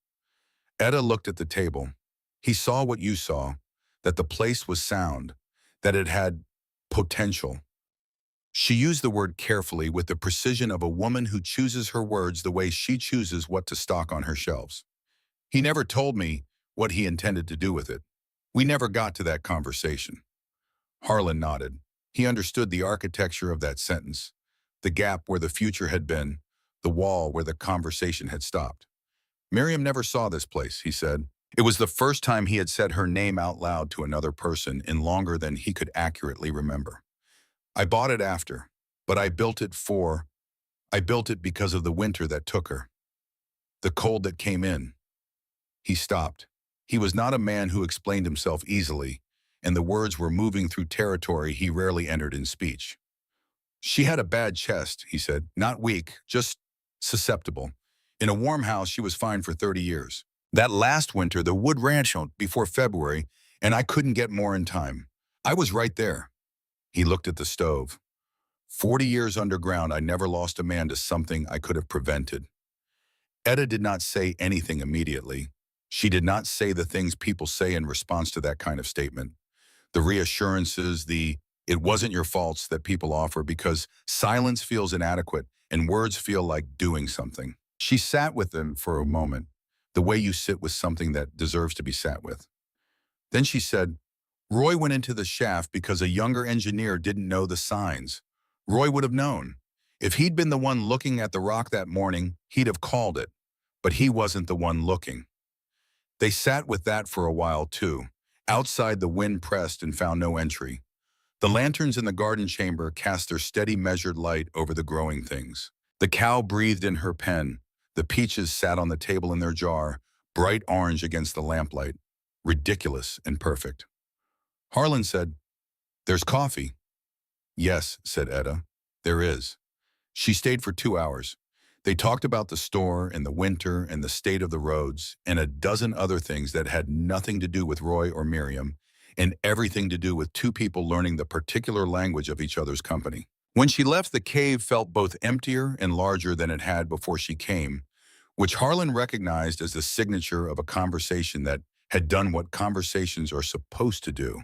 A: Etta looked at the table. He saw what you saw, that the place was sound, that it had potential. She used the word carefully with the precision of a woman who chooses her words the way she chooses what to stock on her shelves. He never told me what he intended to do with it. We never got to that conversation. Harlan nodded. He understood the architecture of that sentence, the gap where the future had been, the wall where the conversation had stopped. Miriam never saw this place, he said. It was the first time he had said her name out loud to another person in longer than he could accurately remember. I bought it after, but I built it because of the winter that took her. The cold that came in. He stopped. He was not a man who explained himself easily, and the words were moving through territory he rarely entered in speech. She had a bad chest, he said, not weak, just susceptible. In a warm house, she was fine for 30 years. That last winter, the wood ranch before February, and I couldn't get more in time. I was right there. He looked at the stove. 40 years underground, I never lost a man to something I could have prevented. Etta did not say anything immediately. She did not say the things people say in response to that kind of statement. The reassurances, it wasn't your faults that people offer because silence feels inadequate and words feel like doing something. She sat with them for a moment, the way you sit with something that deserves to be sat with. Then she said, Roy went into the shaft because a younger engineer didn't know the signs. Roy would have known. If he'd been the one looking at the rock that morning, he'd have called it. But he wasn't the one looking. They sat with that for a while, too. Outside, the wind pressed and found no entry. The lanterns in the garden chamber cast their steady, measured light over the growing things. The cow breathed in her pen. The peaches sat on the table in their jar, bright orange against the lamplight, ridiculous and perfect. Harlan said, "There's coffee." "Yes," said Etta, "there is." She stayed for 2 hours. They talked about the store and the winter and the state of the roads and a dozen other things that had nothing to do with Roy or Miriam and everything to do with two people learning the particular language of each other's company. When she left, the cave felt both emptier and larger than it had before she came, which Harlan recognized as the signature of a conversation that had done what conversations are supposed to do.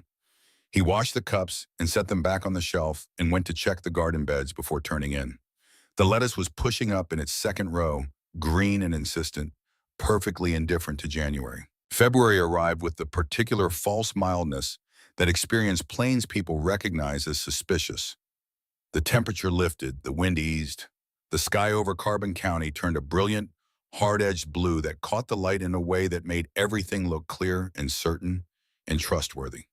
A: He washed the cups and set them back on the shelf and went to check the garden beds before turning in. The lettuce was pushing up in its second row, green and insistent, perfectly indifferent to January. February arrived with the particular false mildness that experienced plains people recognize as suspicious. The temperature lifted, the wind eased. The sky over Carbon County turned a brilliant, hard-edged blue that caught the light in a way that made everything look clear and certain and trustworthy.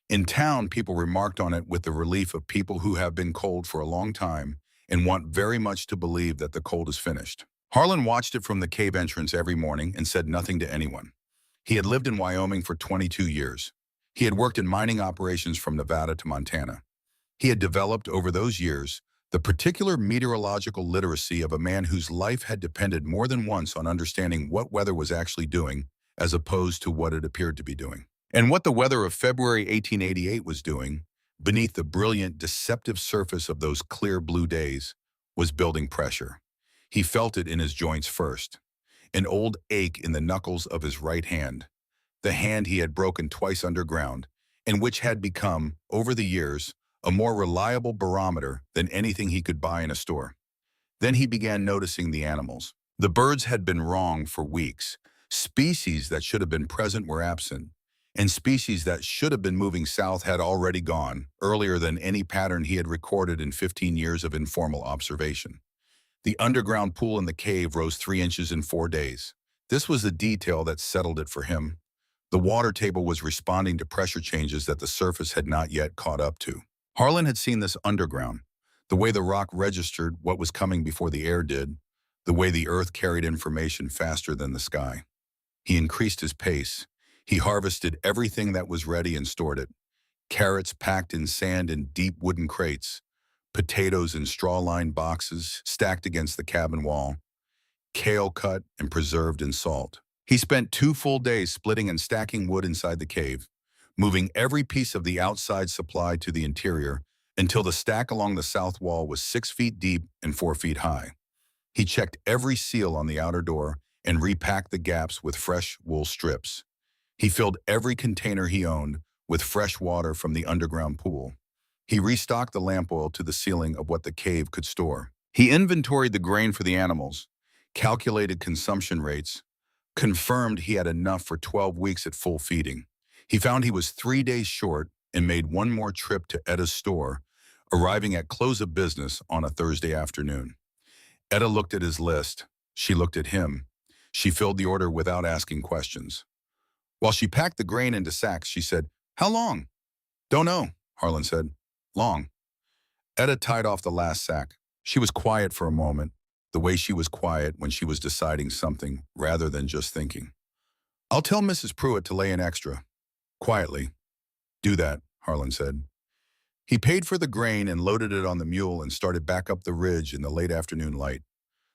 A: In town, people remarked on it with the relief of people who have been cold for a long time and want very much to believe that the cold is finished. Harlan watched it from the cave entrance every morning and said nothing to anyone. He had lived in Wyoming for 22 years. He had worked in mining operations from Nevada to Montana. He had developed over those years the particular meteorological literacy of a man whose life had depended more than once on understanding what weather was actually doing as opposed to what it appeared to be doing. And what the weather of February 1888 was doing, beneath the brilliant, deceptive surface of those clear blue days, was building pressure. He felt it in his joints first, an old ache in the knuckles of his right hand, the hand he had broken twice underground, and which had become, over the years, a more reliable barometer than anything he could buy in a store. Then he began noticing the animals. The birds had been wrong for weeks. Species that should have been present were absent, and species that should have been moving south had already gone, earlier than any pattern he had recorded in 15 years of informal observation. The underground pool in the cave rose 3 inches in 4 days. This was the detail that settled it for him. The water table was responding to pressure changes that the surface had not yet caught up to. Harlan had seen this underground, the way the rock registered what was coming before the air did, the way the earth carried information faster than the sky. He increased his pace. He harvested everything that was ready and stored it. Carrots packed in sand in deep wooden crates, potatoes in straw-lined boxes stacked against the cabin wall, kale cut and preserved in salt. He spent 2 full days splitting and stacking wood inside the cave, moving every piece of the outside supply to the interior until the stack along the south wall was 6 feet deep and 4 feet high. He checked every seal on the outer door and repacked the gaps with fresh wool strips. He filled every container he owned with fresh water from the underground pool. He restocked the lamp oil to the ceiling of what the cave could store. He inventoried the grain for the animals, calculated consumption rates, confirmed he had enough for 12 weeks at full feeding. He found he was 3 days short and made one more trip to Etta's store, arriving at close of business on a Thursday afternoon. Etta looked at his list. She looked at him. She filled the order without asking questions. While she packed the grain into sacks, she said, "How long?" "Don't know," Harlan said. "Long." Etta tied off the last sack. She was quiet for a moment, the way she was quiet when she was deciding something rather than just thinking. "I'll tell Mrs. Pruitt to lay in extra." Quietly. "Do that," Harlan said. He paid for the grain and loaded it on the mule and started back up the ridge in the late afternoon light.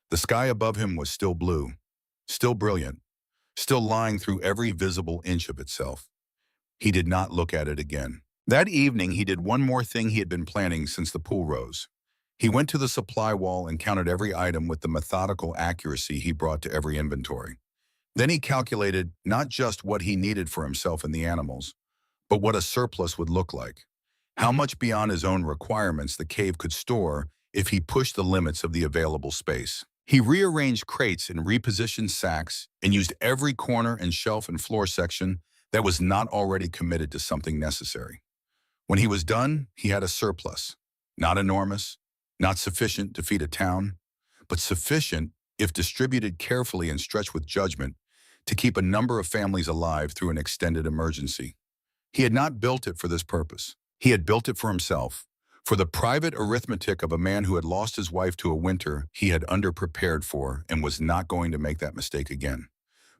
A: The sky above him was still blue, still brilliant, still lying through every visible inch of itself. He did not look at it again. That evening, he did one more thing he had been planning since the pool rose. He went to the supply wall and counted every item with the methodical accuracy he brought to every inventory. Then he calculated not just what he needed for himself and the animals, but what a surplus would look like. How much beyond his own requirements the cave could store if he pushed the limits of the available space. He rearranged crates and repositioned sacks and used every corner and shelf and floor section that was not already committed to something necessary. When he was done, he had a surplus. Not enormous, Not sufficient to feed a town, but sufficient, if distributed carefully and stretched with judgment, to keep a number of families alive through an extended emergency. He had not built it for this purpose. He had built it for himself, for the private arithmetic of a man who had lost his wife to a winter he had underprepared for and was not going to make that mistake again.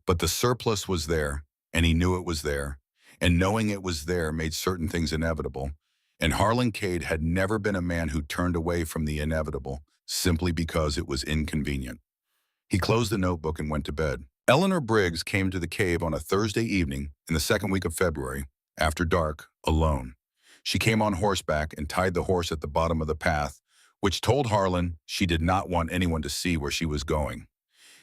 A: But the surplus was there, and he knew it was there, and knowing it was there made certain things inevitable, and Harlan Cade had never been a man who turned away from the inevitable simply because it was inconvenient. He closed the notebook and went to bed. Eleanor Briggs came to the cave on a Thursday evening in the second week of February, after dark, alone. She came on horseback and tied the horse at the bottom of the path, which told Harlan she did not want anyone to see where she was going.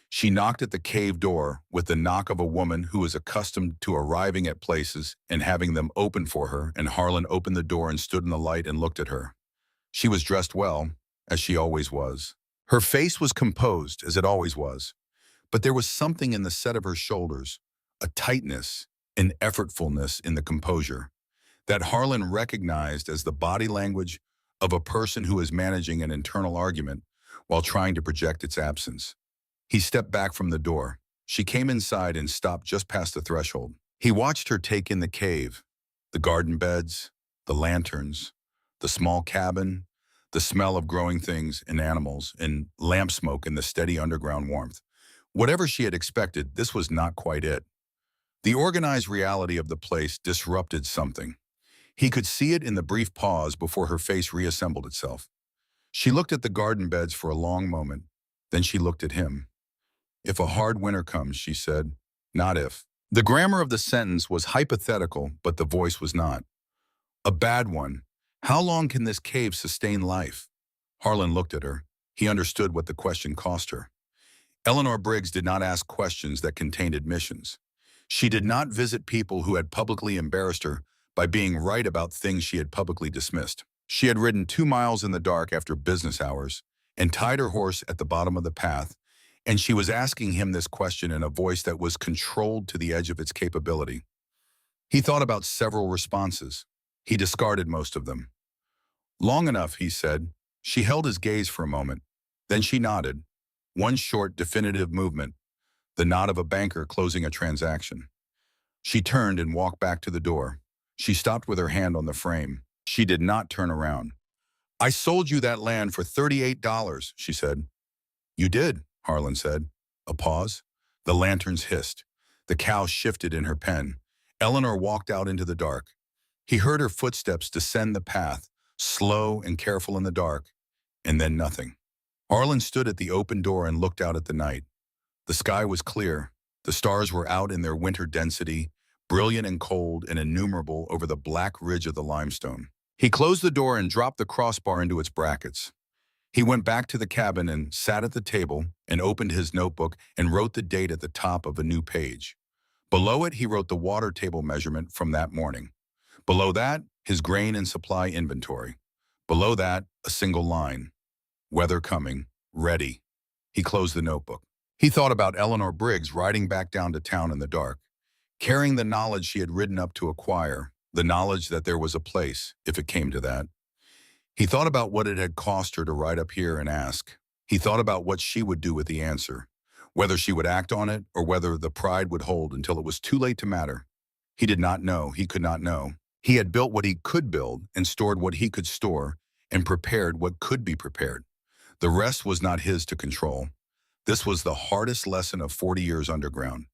A: She knocked at the cave door with the knock of a woman who is accustomed to arriving at places and having them open for her, and Harlan opened the door and stood in the light and looked at her. She was dressed well, as she always was. Her face was composed, as it always was, but there was something in the set of her shoulders, a tightness, an effortfulness in the composure, that Harlan recognized as the body language of a person who is managing an internal argument while trying to project its absence. He stepped back from the door. She came inside and stopped just past the threshold. He watched her take in the cave, the garden beds, the lanterns, the small cabin, the smell of growing things and animals, and lamp smoke in the steady underground warmth. Whatever she had expected, this was not quite it. The organized reality of the place disrupted something. He could see it in the brief pause before her face reassembled itself. She looked at the garden beds for a long moment. Then she looked at him. "If a hard winter comes," she said, "not if." The grammar of the sentence was hypothetical, but the voice was not. "A bad one. How long can this cave sustain life?" Harlan looked at her. He understood what the question cost her. Eleanor Briggs did not ask questions that contained admissions. She did not visit people who had publicly embarrassed her by being right about things she had publicly dismissed. She had ridden 2 miles in the dark after business hours and tied her horse at the bottom of the path, and she was asking him this question in a voice that was controlled to the edge of its capability. He thought about several responses. He discarded most of them. "Long enough," he said. She held his gaze for a moment. Then she nodded. One short, definitive movement, the nod of a banker closing a transaction. She turned and walked back to the door. She stopped with her hand on the frame. She did not turn around. "I sold you that land for $38, she said. "You did," Harlan said. A pause. The lanterns hissed. The cow shifted in her pen. Eleanor walked out into the dark. He heard her footsteps descend the path, slow and careful in the dark, and then nothing. Harlan stood at the open door and looked out at the night. The sky was clear. The stars were out in their winter density, brilliant and cold and innumerable over the black ridge of the limestone. He closed the door and dropped the crossbar into its brackets. He went back to the cabin and sat at the table and opened his notebook and wrote the date at the top of a new page. Below it, he wrote the water table measurement from that morning. Below that, his grain and supply inventory. Below that, a single line. Weather coming. Ready. He closed the notebook. He thought about Eleanor Briggs riding back down to town in the dark, carrying the knowledge she had ridden up to acquire, the knowledge that there was a place, if it came to that. He thought about what it had cost her to ride up here and ask. He thought about what she would do with the answer, whether she would act on it or whether the pride would hold until it was too late to matter. He did not know. He could not know. He had built what he could build and stored what he could store and prepared what could be prepared. The rest was not his to control. This was the hardest lesson of 40 years underground.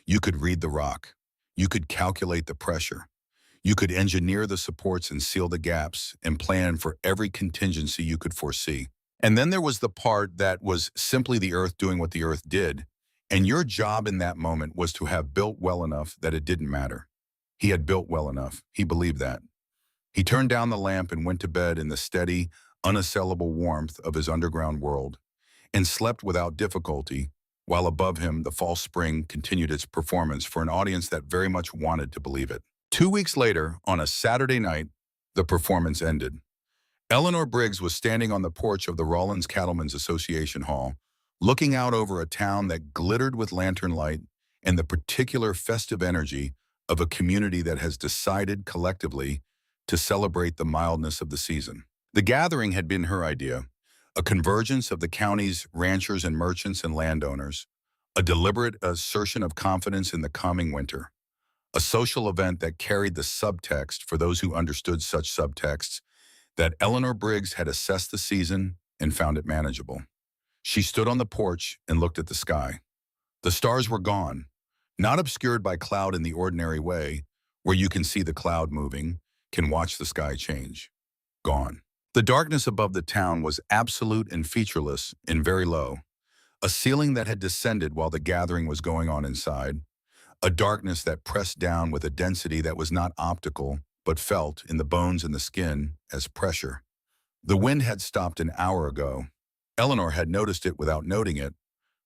A: You could read the rock. You could calculate the pressure. You could engineer the supports and seal the gaps and plan for every contingency you could foresee. And then there was the part that was simply the earth doing what the earth did, and your job in that moment was to have built well enough that it didn't matter. He had built well enough. He believed that. He turned down the lamp and went to bed in the steady, unassailable warmth of his underground world, and slept without difficulty, while above him the false spring continued its performance for an audience that very much wanted to believe it. 2 weeks later, on a Saturday night, the performance ended. Eleanor Briggs was standing on the porch of the Rawlins Cattlemen's Association Hall, looking out over a town that glittered with lantern light and the particular festive energy of a community that has decided collectively to celebrate the mildness of the season. The gathering had been her idea, a convergence of the county's ranchers and merchants and landowners, a deliberate assertion of confidence in the coming winter, a social event that carried the subtext, for those who understood such subtexts, that Eleanor Briggs had assessed the season and found it manageable. She stood on the porch and looked at the sky. The stars were gone, not obscured by cloud in the ordinary way, where you can see the cloud moving, can watch the sky change. Gone. The darkness above the town was absolute and featureless and very low, a ceiling that had descended while the gathering was going on inside, a darkness that pressed down with a density that was not optical, but felt in the bones and the skin as pressure. The wind had stopped an hour ago. Eleanor had noticed it without noting it.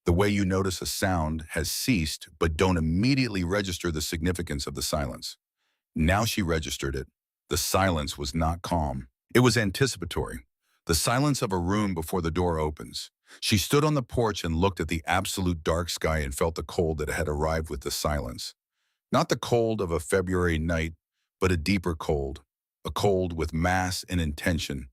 A: The way you notice a sound has ceased, but don't immediately register the significance of the silence. Now she registered it. The silence was not calm. It was anticipatory. The silence of a room before the door opens. She stood on the porch and looked at the absolute dark sky and felt the cold that had arrived with the silence. Not the cold of a February night, but a deeper cold. A cold with mass and intention.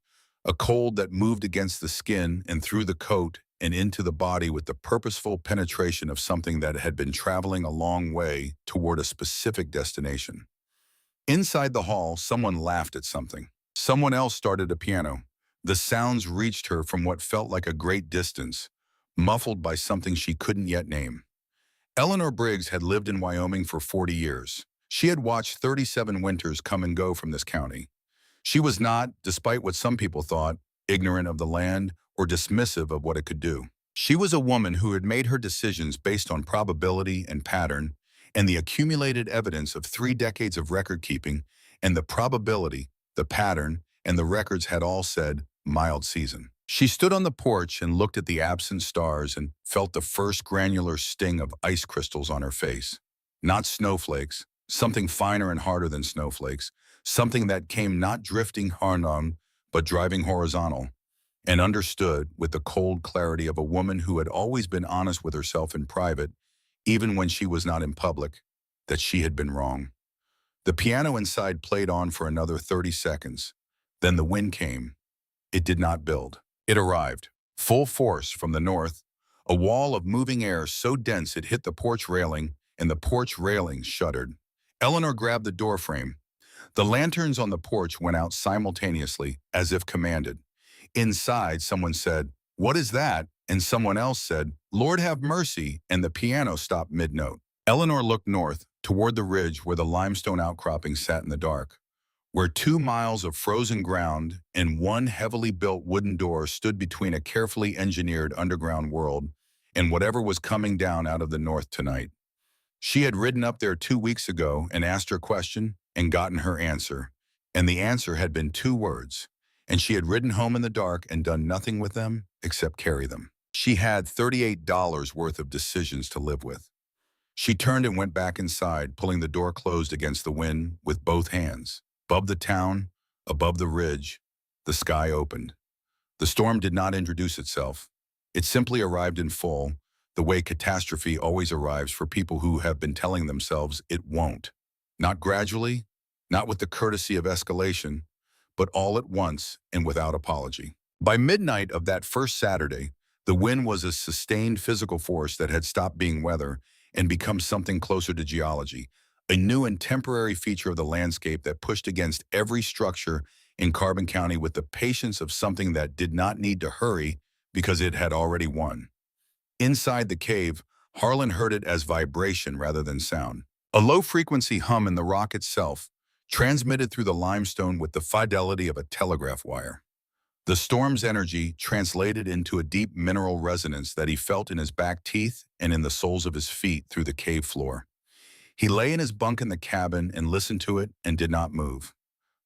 A: A cold that moved against the skin and through the coat and into the body with the purposeful penetration of something that had been traveling a long way toward a specific destination. Inside the hall, someone laughed at something. Someone else started a piano. The sounds reached her from what felt like a great distance, muffled by something she couldn't yet name. Eleanor Briggs had lived in Wyoming for 40 years. She had watched 37 winters come and go from this county. She was not, despite what some people thought, ignorant of the land or dismissive of what it could do. She was a woman who had made her decisions based on probability and pattern and the accumulated evidence of 3 decades of record keeping, and the probability, the pattern, and the records had all said, mild season. She stood on the porch and looked at the absent stars and felt the first granular sting of ice crystals on her face. Not snowflakes, something finer and harder than snowflakes, something that came not drifting on, but driving horizontal, and understood with the cold clarity of a woman who had always been honest with herself in private, even when she was not in public, that she had been wrong. The piano inside played on for another 30 seconds. Then the wind came. It did not build. It arrived, full force from the north, a wall of moving air so dense it hit the porch railing, and the porch railing shuddered. Eleanor grabbed the doorframe. The lanterns on the porch went out simultaneously, as if commanded. Inside, someone said, "What is that?" And someone else said, "Lord have mercy," and the piano stopped mid-note. Eleanor looked north, toward the ridge where the limestone outcropping sat in the dark, where 2 miles of frozen ground and one heavily built wooden door stood between a carefully engineered underground world and whatever was coming down out of the north tonight. She had ridden up there 2 weeks ago and asked her question and gotten her answer, and the answer had been 2 words, and she had ridden home in the dark and done nothing with them except carry them. She had $38 worth of decisions to live with. She turned and went back inside, pulling the door closed against the wind with both hands. Above the town, above the ridge, the sky opened. The storm did not introduce itself. It simply arrived in full, the way catastrophe always arrives for people who have been telling themselves it won't. Not gradually, not with the courtesy of escalation, but all at once and without apology. By midnight of that first Saturday, the wind was a sustained physical force that had stopped being weather and become something closer to geology, a new and temporary feature of the landscape that pushed against every structure in Carbon County with the patience of something that did not need to hurry because it had already won. Inside the cave, Harlan heard it as vibration rather than sound. A low-frequency hum in the rock itself, transmitted through the limestone with the fidelity of a telegraph wire. The storm's energy translated into a deep mineral resonance that he felt in his back teeth and in the soles of his feet through the cave floor. He lay in his bunk in the cabin and listened to it and did not move.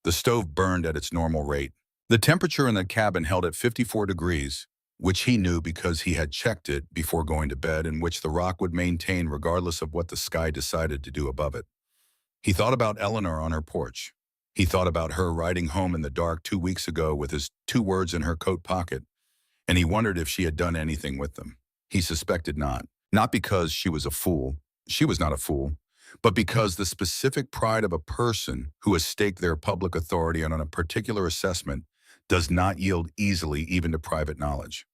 A: The stove burned at its normal rate. The temperature in the cabin held at 54 degrees, which he knew because he had checked it before going to bed, and which the rock would maintain regardless of what the sky decided to do above it. He thought about Eleanor on her porch. He thought about her riding home in the dark 2 weeks ago with his 2 words in her coat pocket, and he wondered if she had done anything with them. He suspected not. Not because she was a fool. She was not a fool. But because the specific pride of a person who has staked their public authority on a particular assessment does not yield easily even to private knowledge.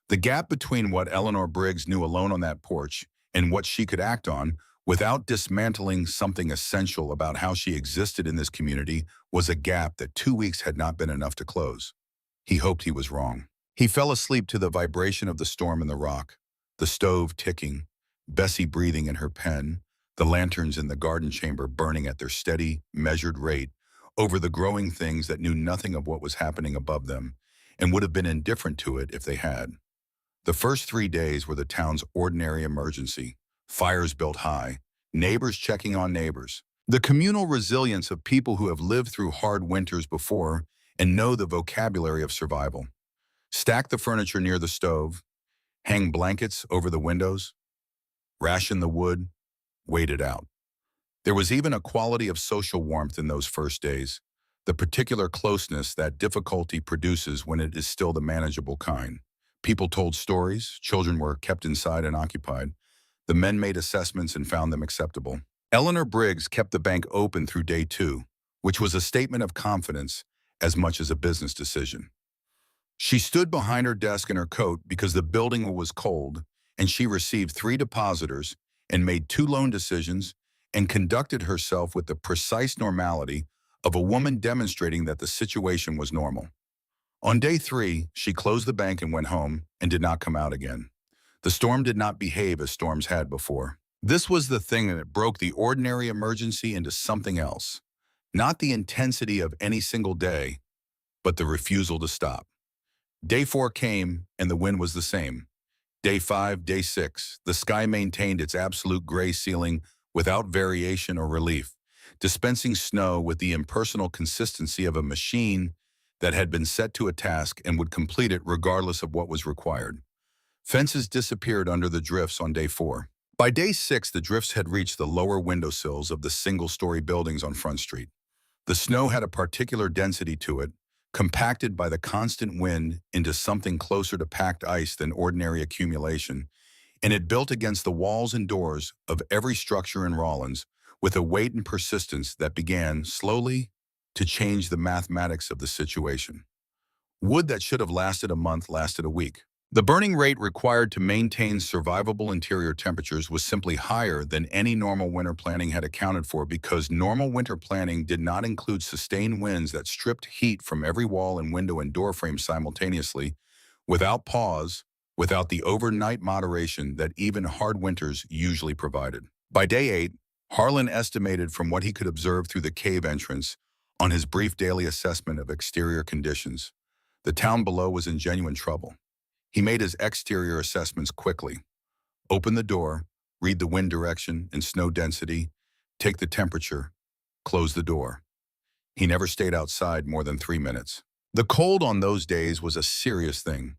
A: The gap between what Eleanor Briggs knew alone on that porch and what she could act on without dismantling something essential about how she existed in this community was a gap that 2 weeks had not been enough to close. He hoped he was wrong. He fell asleep to the vibration of the storm in the rock, the stove ticking, Bessie breathing in her pen, the lanterns in the garden chamber burning at their steady, measured rate over the growing things that knew nothing of what was happening above them and would have been indifferent to it if they had. The first 3 days were the town's ordinary emergency, fires built high, neighbors checking on neighbors, the communal resilience of people who have lived through hard winters before and know the vocabulary of survival. Stack the furniture near the stove, hang blankets over the windows, ration the wood, wait it out. There was even a quality of social warmth in those first days, the particular closeness that difficulty produces when it is still the manageable kind. People told stories, children were kept inside and occupied. The men made assessments and found them acceptable. Eleanor Briggs kept the bank open through day 2, which was a statement of confidence as much as a business decision. She stood behind her desk in her coat because the building was cold, and she received 3 depositors and made 2 loan decisions and conducted herself with the precise normality of a woman demonstrating that the situation was normal. On day 3, she closed the bank and went home and did not come out again. The storm did not behave as storms had before. This was the thing that broke the ordinary emergency into something else. Not the intensity of any single day, but the refusal to stop. Day 4 came, and the wind was the same. Day 5, day 6, the sky maintained its absolute gray ceiling without variation or relief, dispensing snow with the impersonal consistency of a machine that had been set to a task and would complete it regardless of what was required. Fences disappeared under the drifts on day 4. By day 6, the drifts had reached the lower windowsills of the single-story buildings on Front Street. The snow had a particular density to it, compacted by the constant wind into something closer to packed ice than ordinary accumulation, and it built against the walls and doors of every structure in Rawlins with a weight and persistence that began, slowly, to change the mathematics of the situation. Wood that should have lasted a month lasted a week. The burning rate required to maintain survivable interior temperatures was simply higher than any normal winter planning had accounted for because normal winter planning did not include sustained winds that stripped heat from every wall and window and door frame simultaneously, without pause, without the overnight moderation that even hard winters usually provided. By day 8, Harlan estimated from what he could observe through the cave entrance on his brief daily assessment of exterior conditions. The town below was in genuine trouble. He made his exterior assessments quickly. Open the door, read the wind direction and snow density, take the temperature, close the door. He never stayed outside more than 3 minutes. The cold on those days was a serious thing,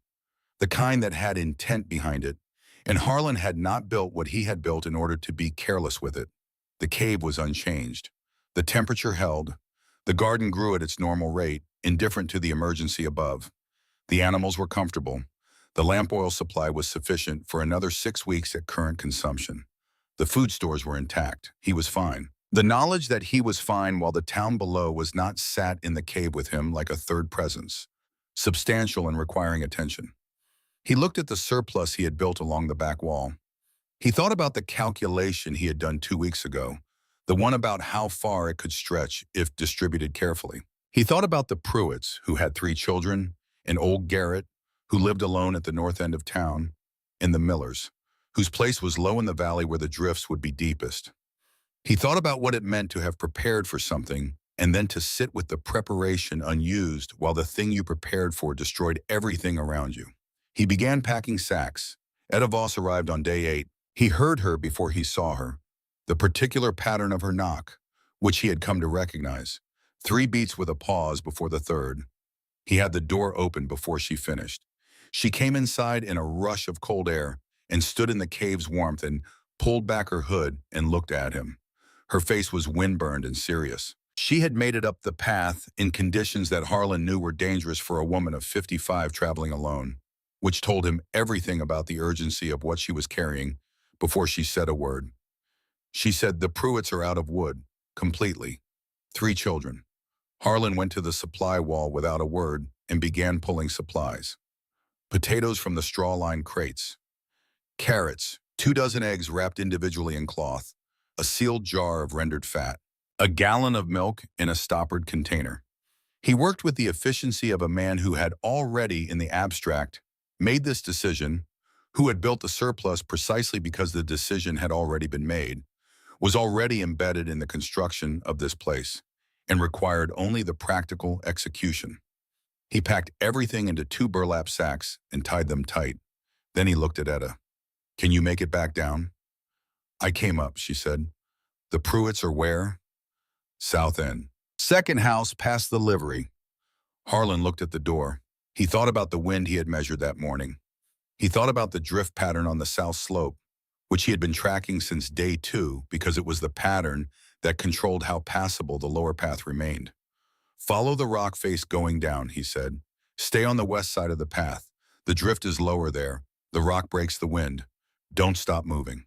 A: the kind that had intent behind it, and Harlan had not built what he had built in order to be careless with it. The cave was unchanged. The temperature held. The garden grew at its normal rate, indifferent to the emergency above. The animals were comfortable. The lamp oil supply was sufficient for another 6 weeks at current consumption. The food stores were intact. He was fine. The knowledge that he was fine while the town below was not sat in the cave with him like a third presence, substantial and requiring attention. He looked at the surplus he had built along the back wall. He thought about the calculation he had done 2 weeks ago, the one about how far it could stretch if distributed carefully. He thought about the Pruitts, who had 3 children, and old Garrett, who lived alone at the north end of town, and the Millers, whose place was low in the valley where the drifts would be deepest. He thought about what it meant to have prepared for something and then to sit with the preparation unused while the thing you prepared for destroyed everything around you. He began packing sacks. Etta Voss arrived on day 8. He heard her before he saw her, the particular pattern of her knock, which he had come to recognize. 3 beats with a pause before the third. He had the door open before she finished. She came inside in a rush of cold air and stood in the cave's warmth and pulled back her hood and looked at him. Her face was windburned and serious. She had made it up the path in conditions that Harlan knew were dangerous for a woman of 55 traveling alone, which told him everything about the urgency of what she was carrying before she said a word. She said, "The Pruitts are out of wood, completely. 3 children. Harlan went to the supply wall without a word and began pulling supplies. Potatoes from the straw-lined crates, carrots, 2 dozen eggs wrapped individually in cloth, a sealed jar of rendered fat, a gallon of milk in a stoppered container. He worked with the efficiency of a man who had already, in the abstract, made this decision, who had built the surplus precisely because the decision had already been made, was already embedded in the construction of this place, and required only the practical execution. He packed everything into 2 burlap sacks and tied them tight. Then he looked at Etta. "Can you make it back down?" "I came up," she said. "The Pruitts are where?" "South End. Second house past the livery." Harlan looked at the door. He thought about the wind he had measured that morning. He thought about the drift pattern on the south slope, which he had been tracking since day 2 because it was the pattern that controlled how passable the lower path remained. "Follow the rock face going down," he said. "Stay on the west side of the path. The drift is lower there. The rock breaks the wind. Don't stop moving."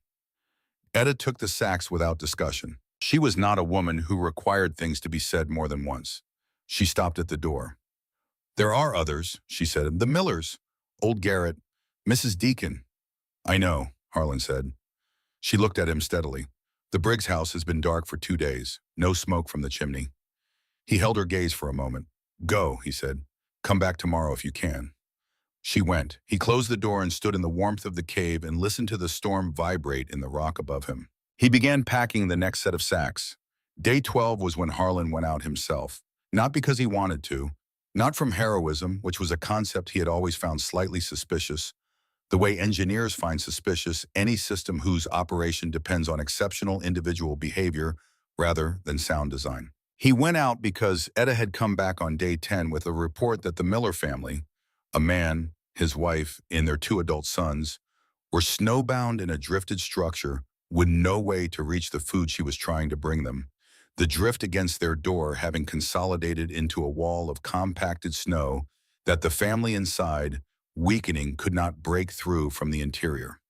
A: Etta took the sacks without discussion. She was not a woman who required things to be said more than once. She stopped at the door. "There are others," she said. "The Millers, old Garrett, Mrs. Deacon." "I know," Harlan said. She looked at him steadily. "The Briggs house has been dark for 2 days. No smoke from the chimney." He held her gaze for a moment. "Go," he said. "Come back tomorrow if you can." She went. He closed the door and stood in the warmth of the cave and listened to the storm vibrate in the rock above him. He began packing the next set of sacks. Day 12 was when Harlan went out himself. Not because he wanted to, not from heroism, which was a concept he had always found slightly suspicious, the way engineers find suspicious any system whose operation depends on exceptional individual behavior rather than sound design. He went out because Etta had come back on day 10 with a report that the Miller family, a man, his wife, and their 2 adult sons, were snowbound in a drifted structure with no way to reach the food she was trying to bring them, the drift against their door having consolidated into a wall of compacted snow that the family inside, weakening, could not break through from the interior.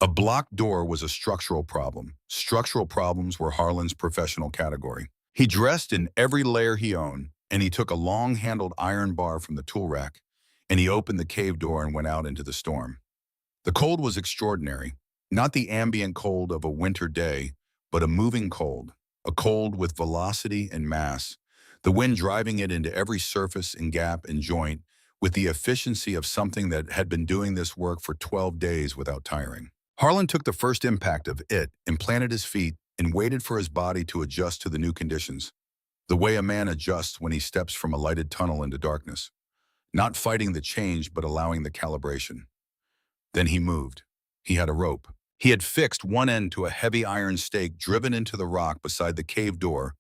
A: A blocked door was a structural problem. Structural problems were Harlan's professional category. He dressed in every layer he owned, and he took a long-handled iron bar from the tool rack, and he opened the cave door and went out into the storm. The cold was extraordinary, not the ambient cold of a winter day, but a moving cold, a cold with velocity and mass, the wind driving it into every surface and gap and joint with the efficiency of something that had been doing this work for 12 days without tiring. Harlan took the first impact of it and planted his feet and waited for his body to adjust to the new conditions, the way a man adjusts when he steps from a lighted tunnel into darkness, not fighting the change but allowing the calibration. Then he moved. He had a rope. He had fixed one end to a heavy iron stake driven into the rock beside the cave door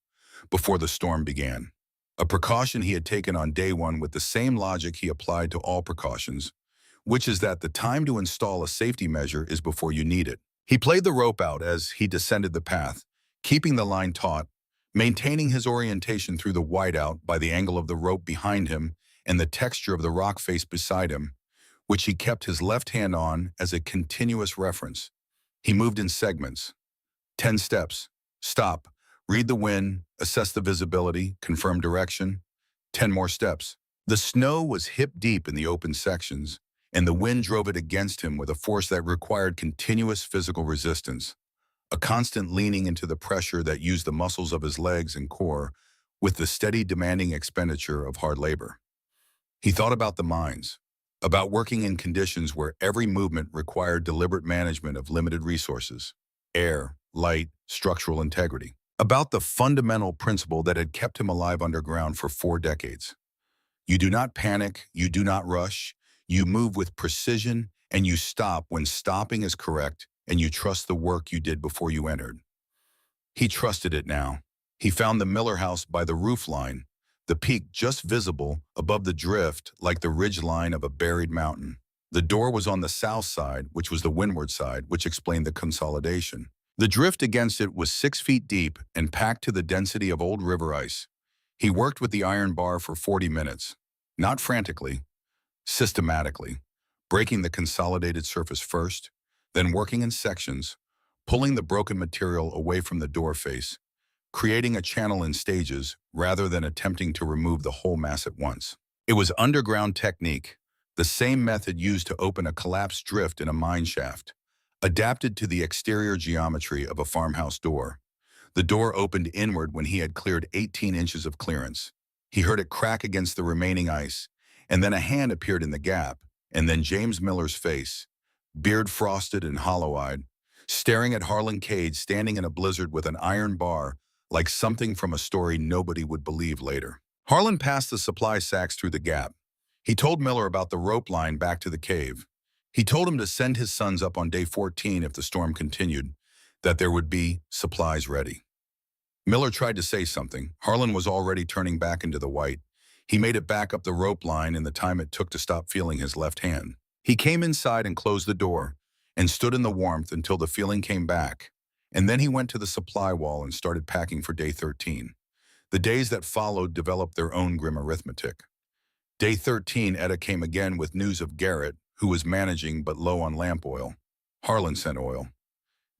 A: before the storm began, a precaution he had taken on day 1 with the same logic he applied to all precautions, which is that the time to install a safety measure is before you need it. He played the rope out as he descended the path, keeping the line taut, maintaining his orientation through the whiteout by the angle of the rope behind him and the texture of the rock face beside him, which he kept his left hand on as a continuous reference. He moved in segments. 10 steps. Stop. Read the wind, assess the visibility, confirm direction. 10 more steps. The snow was hip-deep in the open sections, and the wind drove it against him with a force that required continuous physical resistance, a constant leaning into the pressure that used the muscles of his legs and core with the steady demanding expenditure of hard labor. He thought about the mines, about working in conditions where every movement required deliberate management of limited resources, air, light, structural integrity, about the fundamental principle that had kept him alive underground for 4 decades. You do not panic, you do not rush, you move with precision, and you stop when stopping is correct, and you trust the work you did before you entered. He trusted it now. He found the Miller house by the roof line, the peak just visible above the drift like the ridge line of a buried mountain. The door was on the south side, which was the windward side, which explained the consolidation. The drift against it was 6 feet deep and packed to the density of old river ice. He worked with the iron bar for 40 minutes, not frantically, systematically, breaking the consolidated surface first, then working in sections, pulling the broken material away from the door face, creating a channel in stages rather than attempting to remove the whole mass at once. It was underground technique, the same method used to open a collapsed drift in a mine shaft, adapted to the exterior geometry of a farmhouse door. The door opened inward when he had cleared 18 inches of clearance. He heard it crack against the remaining ice, and then a hand appeared in the gap, and then James Miller's face, beard frosted and hollow-eyed, staring at Harlan Cade standing in a blizzard with an iron bar like something from a story nobody would believe later. Harlan passed the supply sacks through the gap. He told Miller about the rope line back to the cave. He told him to send his sons up on day 14 if the storm continued, that there would be supplies ready. Miller tried to say something. Harlan was already turning back into the white. He made it back up the rope line in the time it took to stop feeling his left hand. He came inside and closed the door and stood in the warmth until the feeling came back. And then he went to the supply wall and started packing for day 13. The days that followed developed their own grim arithmetic. Day 13, Etta came again with news of Garrett, who was managing but low on lamp oil. Harlan sent oil.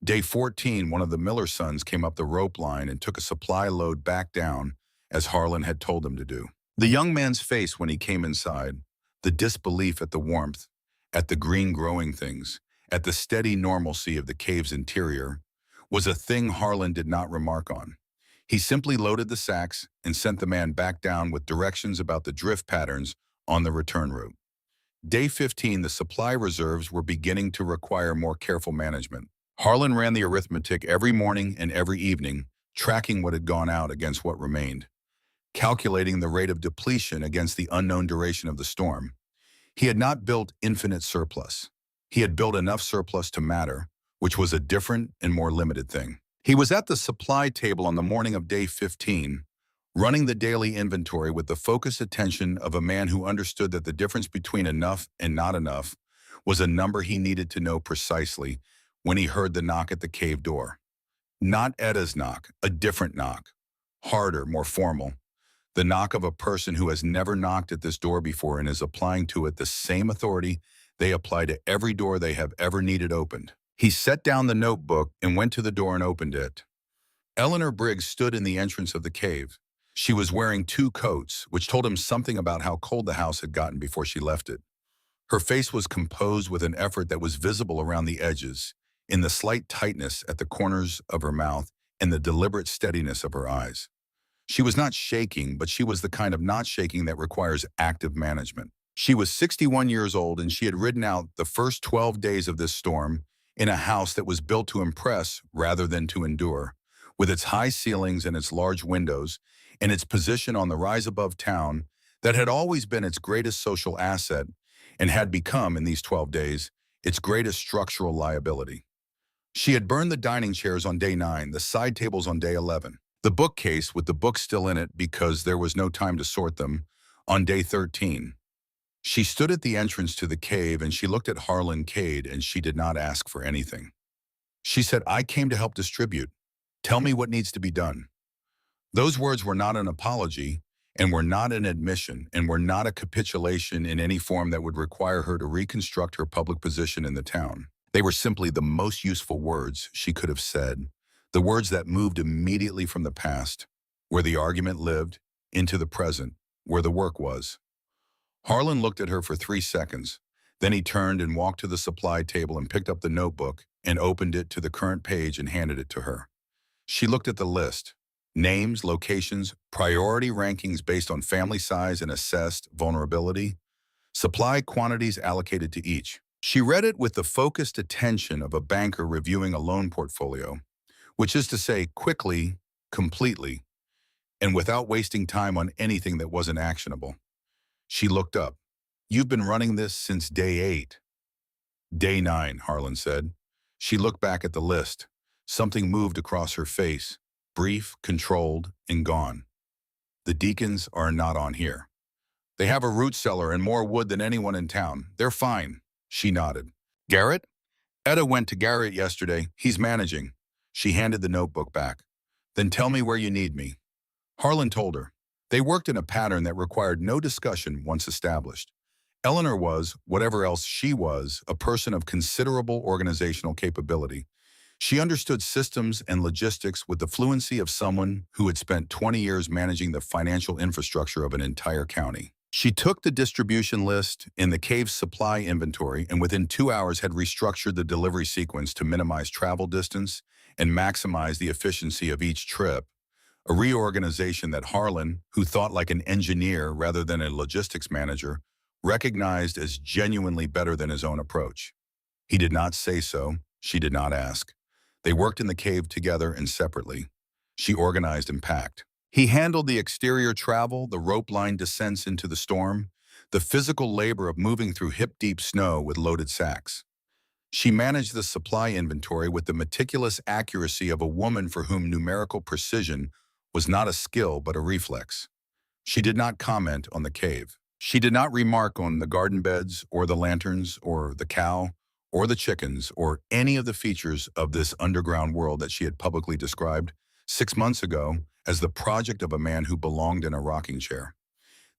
A: Day 14, one of the Miller sons came up the rope line and took a supply load back down, as Harlan had told him to do. The young man's face when he came inside, the disbelief at the warmth, at the green growing things, at the steady normalcy of the cave's interior, was a thing Harlan did not remark on. He simply loaded the sacks and sent the man back down with directions about the drift patterns on the return route. Day 15, the supply reserves were beginning to require more careful management. Harlan ran the arithmetic every morning and every evening, tracking what had gone out against what remained, calculating the rate of depletion against the unknown duration of the storm. He had not built infinite surplus. He had built enough surplus to matter, which was a different and more limited thing. He was at the supply table on the morning of day 15, running the daily inventory with the focused attention of a man who understood that the difference between enough and not enough was a number he needed to know precisely when he heard the knock at the cave door. Not Etta's knock, a different knock, harder, more formal. The knock of a person who has never knocked at this door before and is applying to it the same authority they apply to every door they have ever needed opened. He set down the notebook and went to the door and opened it. Eleanor Briggs stood in the entrance of the cave. She was wearing 2 coats, which told him something about how cold the house had gotten before she left it. Her face was composed with an effort that was visible around the edges, in the slight tightness at the corners of her mouth and the deliberate steadiness of her eyes. She was not shaking, but she was the kind of not shaking that requires active management. She was 61 years old, and she had ridden out the first 12 days of this storm in a house that was built to impress rather than to endure, with its high ceilings and its large windows, and its position on the rise above town that had always been its greatest social asset and had become, in these 12 days, its greatest structural liability. She had burned the dining chairs on day 9, the side tables on day 11, the bookcase with the books still in it because there was no time to sort them, on day 13. She stood at the entrance to the cave and she looked at Harlan Cade and she did not ask for anything. She said, "I came to help distribute. Tell me what needs to be done." Those words were not an apology and were not an admission and were not a capitulation in any form that would require her to reconstruct her public position in the town. They were simply the most useful words she could have said, the words that moved immediately from the past, where the argument lived, into the present, where the work was. Harlan looked at her for 3 seconds. Then he turned and walked to the supply table and picked up the notebook and opened it to the current page and handed it to her. She looked at the list. Names, locations, priority rankings based on family size and assessed vulnerability, supply quantities allocated to each. She read it with the focused attention of a banker reviewing a loan portfolio, which is to say quickly, completely, and without wasting time on anything that wasn't actionable. She looked up. "You've been running this since day 8. "Day 9, Harlan said. She looked back at the list. Something moved across her face, brief, controlled, and gone. "The Deacons are not on here. They have a root cellar and more wood than anyone in town. They're fine." She nodded. "Garrett?" "Etta went to Garrett yesterday. He's managing." She handed the notebook back. "Then tell me where you need me." Harlan told her. They worked in a pattern that required no discussion once established. Eleanor was, whatever else she was, a person of considerable organizational capability. She understood systems and logistics with the fluency of someone who had spent 20 years managing the financial infrastructure of an entire county. She took the distribution list in the cave's supply inventory and within 2 hours had restructured the delivery sequence to minimize travel distance and maximize the efficiency of each trip, a reorganization that Harlan, who thought like an engineer rather than a logistics manager, recognized as genuinely better than his own approach. He did not say so. She did not ask. They worked in the cave together and separately. She organized and packed. He handled the exterior travel, the rope-line descents into the storm, the physical labor of moving through hip-deep snow with loaded sacks. She managed the supply inventory with the meticulous accuracy of a woman for whom numerical precision was not a skill but a reflex. She did not comment on the cave. She did not remark on the garden beds or the lanterns or the cow or the chickens or any of the features of this underground world that she had publicly described 6 months ago as the project of a man who belonged in a rocking chair.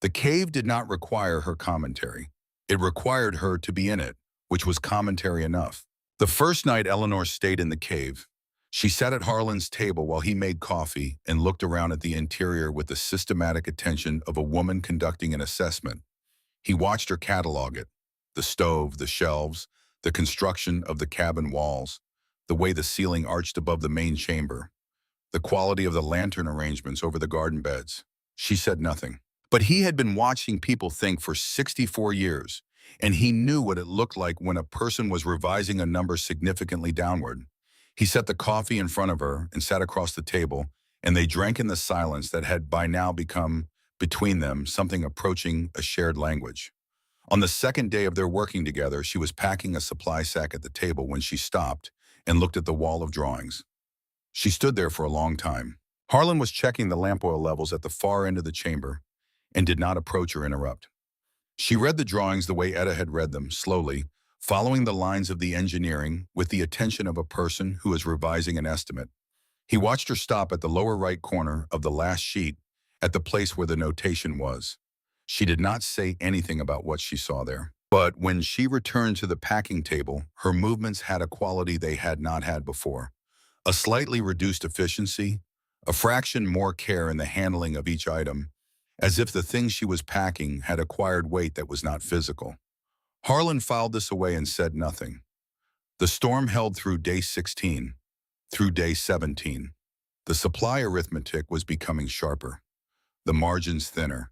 A: The cave did not require her commentary. It required her to be in it, which was commentary enough. The first night Eleanor stayed in the cave, she sat at Harlan's table while he made coffee and looked around at the interior with the systematic attention of a woman conducting an assessment. He watched her catalog it, the stove, the shelves, the construction of the cabin walls, the way the ceiling arched above the main chamber, the quality of the lantern arrangements over the garden beds. She said nothing. But he had been watching people think for 64 years, and he knew what it looked like when a person was revising a number significantly downward. He set the coffee in front of her and sat across the table, and they drank in the silence that had by now become, between them, something approaching a shared language. On the second day of their working together, she was packing a supply sack at the table when she stopped and looked at the wall of drawings. She stood there for a long time. Harlan was checking the lamp oil levels at the far end of the chamber and did not approach or interrupt. She read the drawings the way Etta had read them, slowly, following the lines of the engineering with the attention of a person who is revising an estimate. He watched her stop at the lower right corner of the last sheet at the place where the notation was. She did not say anything about what she saw there. But when she returned to the packing table, her movements had a quality they had not had before. A slightly reduced efficiency, a fraction more care in the handling of each item, as if the things she was packing had acquired weight that was not physical. Harlan filed this away and said nothing. The storm held through day 16, through day 17. The supply arithmetic was becoming sharper, the margins thinner,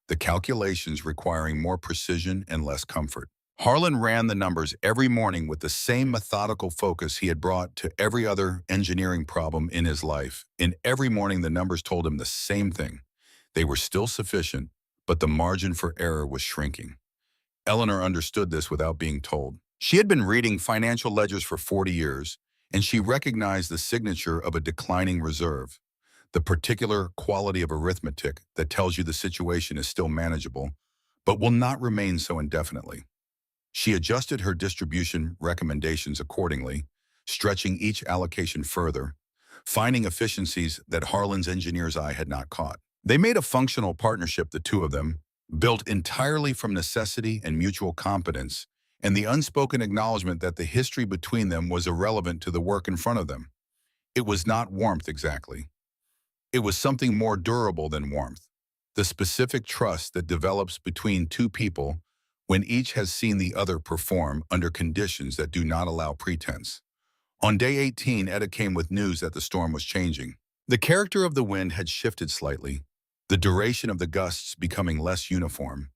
A: the calculations requiring more precision and less comfort. Harlan ran the numbers every morning with the same methodical focus he had brought to every other engineering problem in his life. In every morning, the numbers told him the same thing. They were still sufficient, but the margin for error was shrinking. Eleanor understood this without being told. She had been reading financial ledgers for 40 years, and she recognized the signature of a declining reserve, the particular quality of arithmetic that tells you the situation is still manageable, but will not remain so indefinitely. She adjusted her distribution recommendations accordingly, stretching each allocation further, finding efficiencies that Harlan's engineer's eye had not caught. They made a functional partnership, the two of them, built entirely from necessity and mutual competence, and the unspoken acknowledgement that the history between them was irrelevant to the work in front of them. It was not warmth exactly. It was something more durable than warmth, the specific trust that develops between two people when each has seen the other perform under conditions that do not allow pretense. On day 18, Etta came with news that the storm was changing. The character of the wind had shifted slightly, the duration of the gusts becoming less uniform,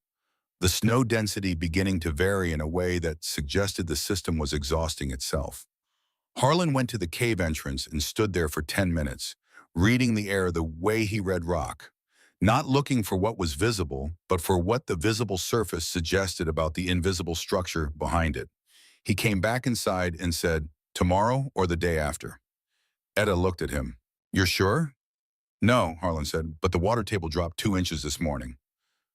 A: the snow density beginning to vary in a way that suggested the system was exhausting itself. Harlan went to the cave entrance and stood there for 10 minutes, reading the air the way he read rock, not looking for what was visible, but for what the visible surface suggested about the invisible structure behind it. He came back inside and said, "Tomorrow or the day after?" Etta looked at him. "You're sure?" "No," Harlan said, "but the water table dropped 2 inches this morning."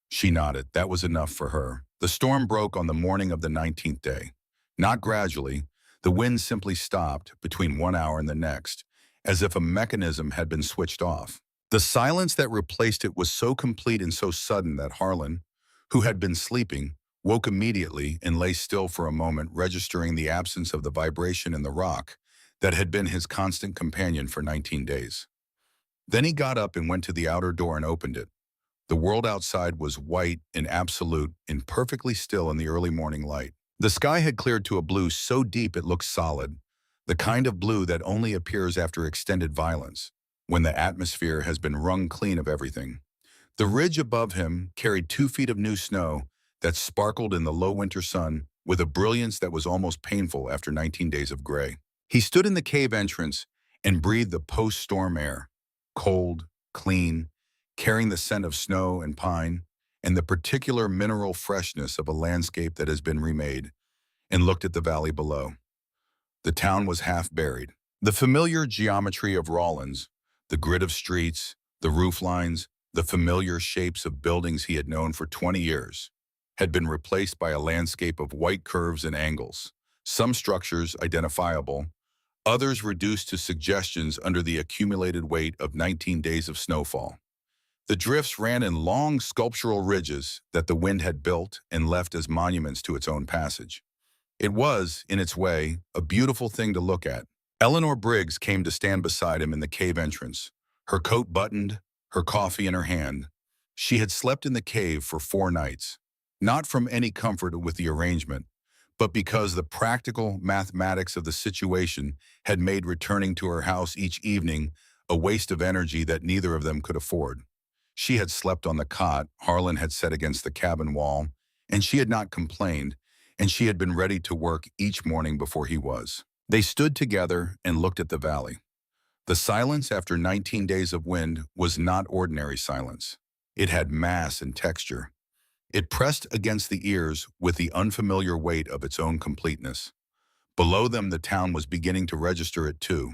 A: She nodded. That was enough for her. The storm broke on the morning of the 19th day. Not gradually. The wind simply stopped between 1 hour and the next, as if a mechanism had been switched off. The silence that replaced it was so complete and so sudden that Harlan, who had been sleeping, woke immediately and lay still for a moment, registering the absence of the vibration in the rock, that had been his constant companion for 19 days. Then he got up and went to the outer door and opened it. The world outside was white and absolute and perfectly still in the early morning light. The sky had cleared to a blue so deep it looked solid, the kind of blue that only appears after extended violence, when the atmosphere has been wrung clean of everything. The ridge above him carried 2 feet of new snow that sparkled in the low winter sun with a brilliance that was almost painful after 19 days of gray. He stood in the cave entrance and breathed the post-storm air, cold, clean, carrying the scent of snow and pine and the particular mineral freshness of a landscape that has been remade, and looked at the valley below. The town was half buried. The familiar geometry of Rawlins, the grid of streets, the roof lines, the familiar shapes of buildings he had known for 20 years, had been replaced by a landscape of white curves and angles, some structures identifiable, others reduced to suggestions under the accumulated weight of 19 days of snowfall. The drifts ran in long sculptural ridges that the wind had built and left as monuments to its own passage. It was, in its way, a beautiful thing to look at. Eleanor Briggs came to stand beside him in the cave entrance, her coat buttoned, her coffee in her hand. She had slept in the cave for 4 nights, not from any comfort with the arrangement, but because the practical mathematics of the situation had made returning to her house each evening a waste of energy that neither of them could afford. She had slept on the cot Harlan had set against the cabin wall, and she had not complained, and she had been ready to work each morning before he was. They stood together and looked at the valley. The silence after 19 days of wind was not ordinary silence. It had mass and texture. It pressed against the ears with the unfamiliar weight of its own completeness. Below them, the town was beginning to register it too.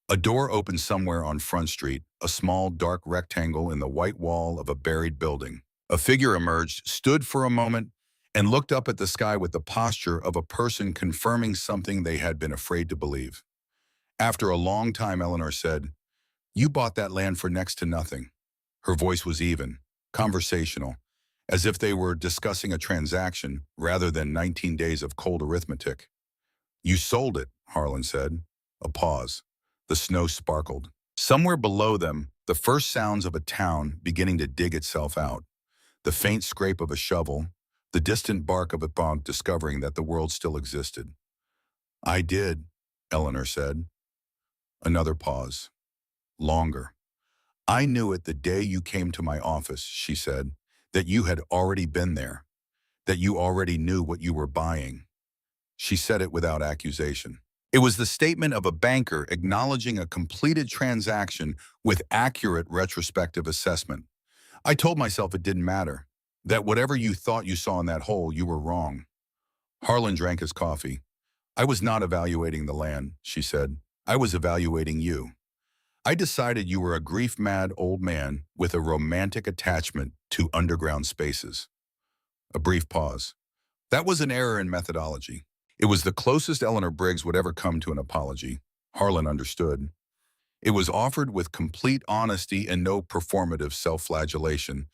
A: A door opened somewhere on Front Street, a small, dark rectangle in the white wall of a buried building. A figure emerged, stood for a moment, and looked up at the sky with the posture of a person confirming something they had been afraid to believe. After a long time, Eleanor said, "You bought that land for next to nothing." Her voice was even, conversational, as if they were discussing a transaction rather than 19 days of cold arithmetic. "You sold it," Harlan said. A pause. The snow sparkled. Somewhere below them, the first sounds of a town beginning to dig itself out. The faint scrape of a shovel, the distant bark of a dog discovering that the world still existed. "I did," Eleanor said. Another pause. Longer. "I knew it the day you came to my office," she said, "that you had already been there, that you already knew what you were buying." She said it without accusation. It was the statement of a banker acknowledging a completed transaction with accurate retrospective assessment. "I told myself it didn't matter, that whatever you thought you saw in that hole, you were wrong." Harlan drank his coffee. "I was not evaluating the land," she said. "I was evaluating you. I decided you were a grief-mad old man with a romantic attachment to underground spaces." A brief pause. That was an error in methodology. It was the closest Eleanor Briggs would ever come to an apology. Harlan understood. It was offered with complete honesty and no performative self-flagellation,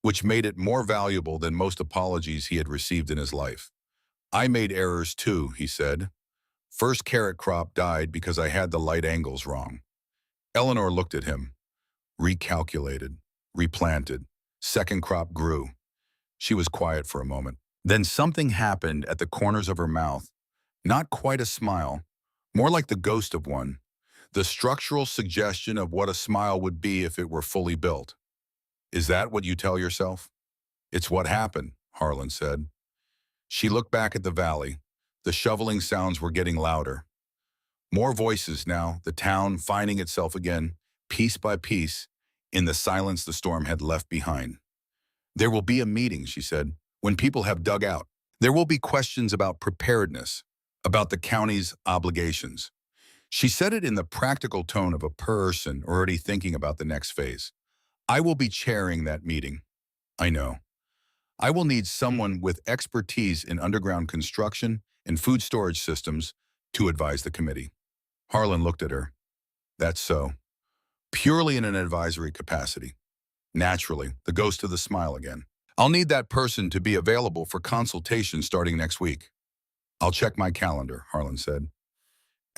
A: which made it more valuable than most apologies he had received in his life. "I made errors too," he said. "First carrot crop died because I had the light angles wrong." Eleanor looked at him, recalculated, replanted. Second crop grew. She was quiet for a moment. Then something happened at the corners of her mouth. Not quite a smile, more like the ghost of one. The structural suggestion of what a smile would be if it were fully built. "Is that what you tell yourself?" "It's what happened," Harlan said. She looked back at the valley. The shoveling sounds were getting louder. More voices now, the town finding itself again, piece by piece, in the silence the storm had left behind. "There will be a meeting," she said, "when people have dug out. There will be questions about preparedness, about the county's obligations." She said it in the practical tone of a person already thinking about the next phase. "I will be chairing that meeting." "I know. I will need someone with expertise in underground construction and food storage systems to advise the committee." Harlan looked at her. "That's so. Purely in an advisory capacity." Naturally, the ghost of the smile again. "I'll need that person to be available for consultation starting next week." "I'll check my calendar," Harlan said.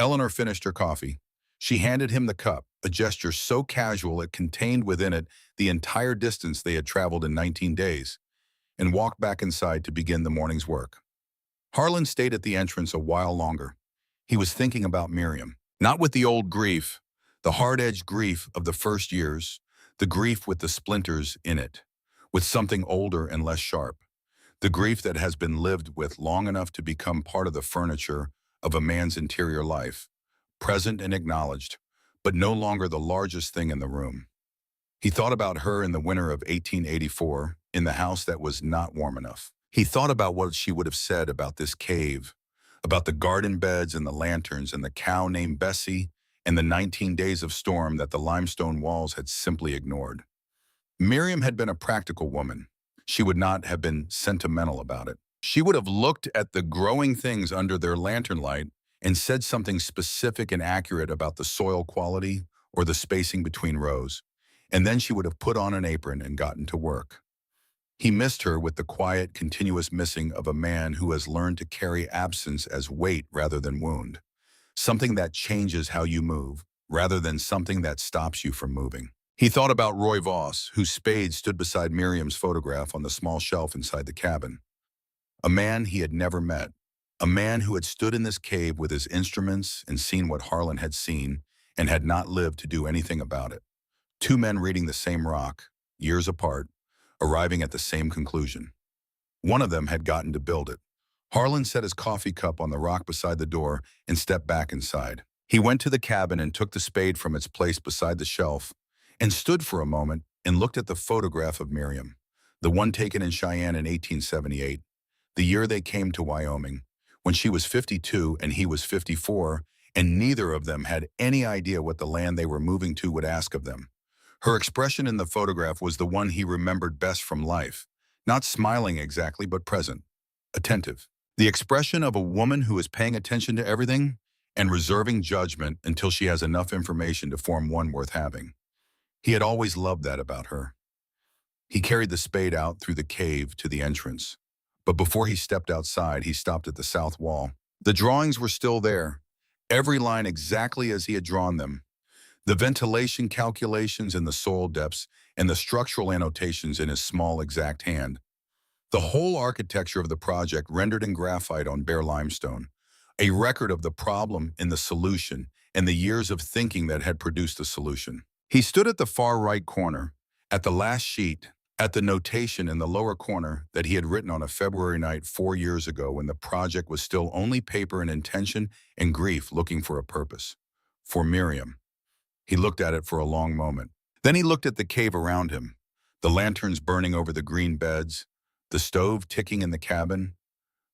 A: Eleanor finished her coffee. She handed him the cup, a gesture so casual it contained within it the entire distance they had traveled in 19 days, and walked back inside to begin the morning's work. Harlan stayed at the entrance a while longer. He was thinking about Miriam, not with the old grief, the hard-edged grief of the first years, the grief with the splinters in it, with something older and less sharp, the grief that has been lived with long enough to become part of the furniture of a man's interior life, present and acknowledged, but no longer the largest thing in the room. He thought about her in the winter of 1884, in the house that was not warm enough. He thought about what she would have said about this cave, about the garden beds and the lanterns and the cow named Bessie and the 19 days of storm that the limestone walls had simply ignored. Miriam had been a practical woman. She would not have been sentimental about it. She would have looked at the growing things under their lantern light and said something specific and accurate about the soil quality or the spacing between rows, and then she would have put on an apron and gotten to work. He missed her with the quiet, continuous missing of a man who has learned to carry absence as weight rather than wound, something that changes how you move, rather than something that stops you from moving. He thought about Roy Voss, whose spade stood beside Miriam's photograph on the small shelf inside the cabin. A man he had never met, a man who had stood in this cave with his instruments and seen what Harlan had seen and had not lived to do anything about it. Two men reading the same rock, years apart, arriving at the same conclusion. One of them had gotten to build it. Harlan set his coffee cup on the rock beside the door and stepped back inside. He went to the cabin and took the spade from its place beside the shelf and stood for a moment and looked at the photograph of Miriam, the one taken in Cheyenne in 1878, the year they came to Wyoming, when she was 52 and he was 54, and neither of them had any idea what the land they were moving to would ask of them. Her expression in the photograph was the one he remembered best from life, not smiling exactly, but present, attentive. The expression of a woman who is paying attention to everything and reserving judgment until she has enough information to form one worth having. He had always loved that about her. He carried the spade out through the cave to the entrance. But before he stepped outside, he stopped at the south wall. The drawings were still there, every line exactly as he had drawn them. The ventilation calculations in the soil depths and the structural annotations in his small, exact hand. The whole architecture of the project rendered in graphite on bare limestone, a record of the problem and the solution and the years of thinking that had produced the solution. He stood at the far right corner, at the last sheet, at the notation in the lower corner that he had written on a February night 4 years ago when the project was still only paper and intention and grief looking for a purpose. For Miriam. He looked at it for a long moment. Then he looked at the cave around him, the lanterns burning over the green beds, the stove ticking in the cabin,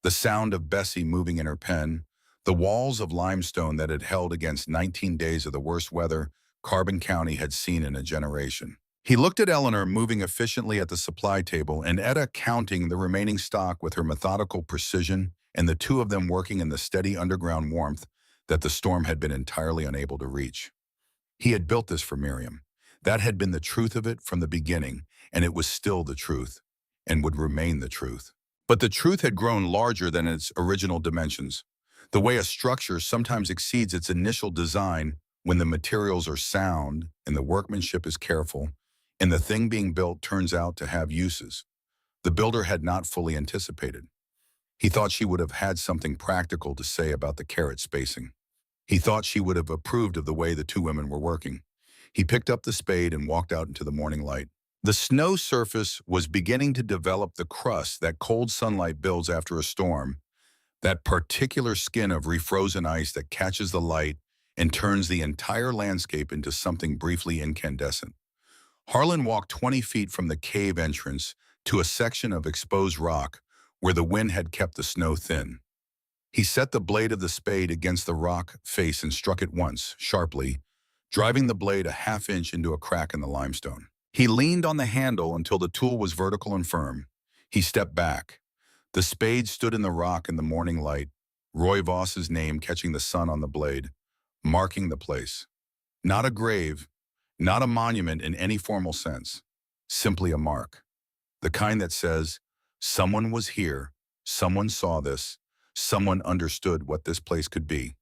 A: the sound of Bessie moving in her pen, the walls of limestone that had held against 19 days of the worst weather Carbon County had seen in a generation. He looked at Eleanor moving efficiently at the supply table and Etta counting the remaining stock with her methodical precision and the two of them working in the steady underground warmth that the storm had been entirely unable to reach. He had built this for Miriam. That had been the truth of it from the beginning, and it was still the truth, and would remain the truth. But the truth had grown larger than its original dimensions, the way a structure sometimes exceeds its initial design when the materials are sound and the workmanship is careful, and the thing being built turns out to have uses the builder had not fully anticipated. He thought she would have had something practical to say about the carrot spacing. He thought she would have approved of the way the two women were working. He picked up the spade and walked out into the morning light. The snow surface was beginning to develop the crust that cold sunlight builds after a storm, that particular skin of refrozen ice that catches the light and turns the entire landscape into something briefly incandescent. Harlan walked 20 feet from the cave entrance to a section of exposed rock where the wind had kept the snow thin. He set the blade of the spade against the rock face and struck it once, sharply, driving the blade a half-inch into a crack in the limestone. He leaned on the handle until the tool was vertical and firm. He stepped back. The spade stood in the rock in the morning light, Roy Voss's name catching the sun on the blade, marking the place. Not a grave, not a monument in any formal sense, simply a mark. The kind that says, someone was here, someone saw this, someone understood what this place could be.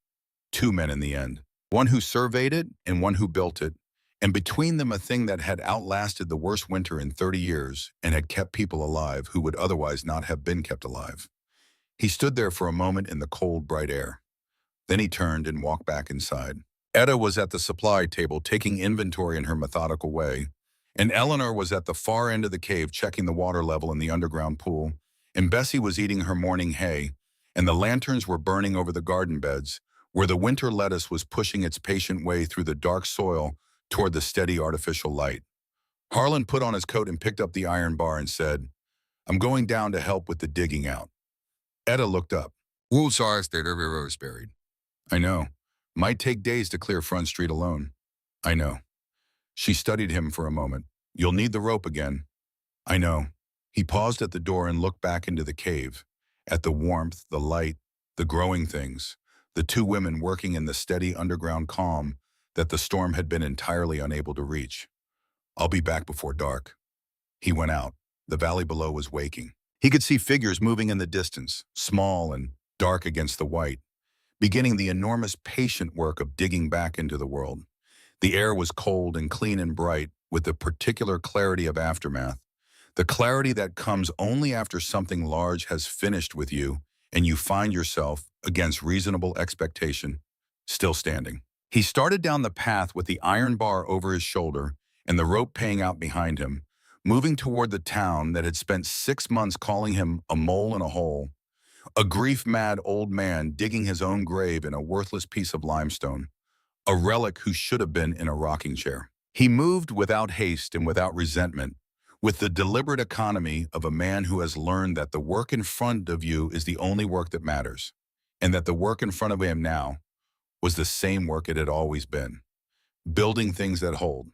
A: Two men in the end. One who surveyed it and one who built it. And between them a thing that had outlasted the worst winter in 30 years and had kept people alive who would otherwise not have been kept alive. He stood there for a moment in the cold, bright air. Then he turned and walked back inside. Etta was at the supply table taking inventory in her methodical way, and Eleanor was at the far end of the cave checking the water level in the underground pool, and Bessie was eating her morning hay, and the lanterns were burning over the garden beds, where the winter lettuce was pushing its patient way through the dark soil toward the steady artificial light. Harlan put on his coat and picked up the iron bar and said, "I'm going down to help with the digging out." Etta looked up. "Wolves are state every road is buried." "I know. Might take days to clear Front Street alone." "I know." She studied him for a moment. "You'll need the rope again." "I know." He paused at the door and looked back into the cave, at the warmth, the light, the growing things, the two women working in the steady underground calm that the storm had been entirely unable to reach. "I'll be back before dark." He went out. The valley below was waking. He could see figures moving in the distance, small and dark against the white, beginning the enormous patient work of digging back into the world. The air was cold and clean and bright, with the particular clarity of aftermath, the clarity that comes only after something large has finished with you and you find yourself, against reasonable expectation, still standing. He started down the path with the iron bar over his shoulder and the rope paying out behind him, moving toward the town that had spent 6 months calling him a mole in a hole, a grief-mad old man digging his own grave in a worthless piece of limestone, a relic who should have been in a rocking chair. He moved without haste and without resentment, with the deliberate economy of a man who has learned that the work in front of you is the only work that matters, and that the work in front of him now was the same work it had always been, building things that hold.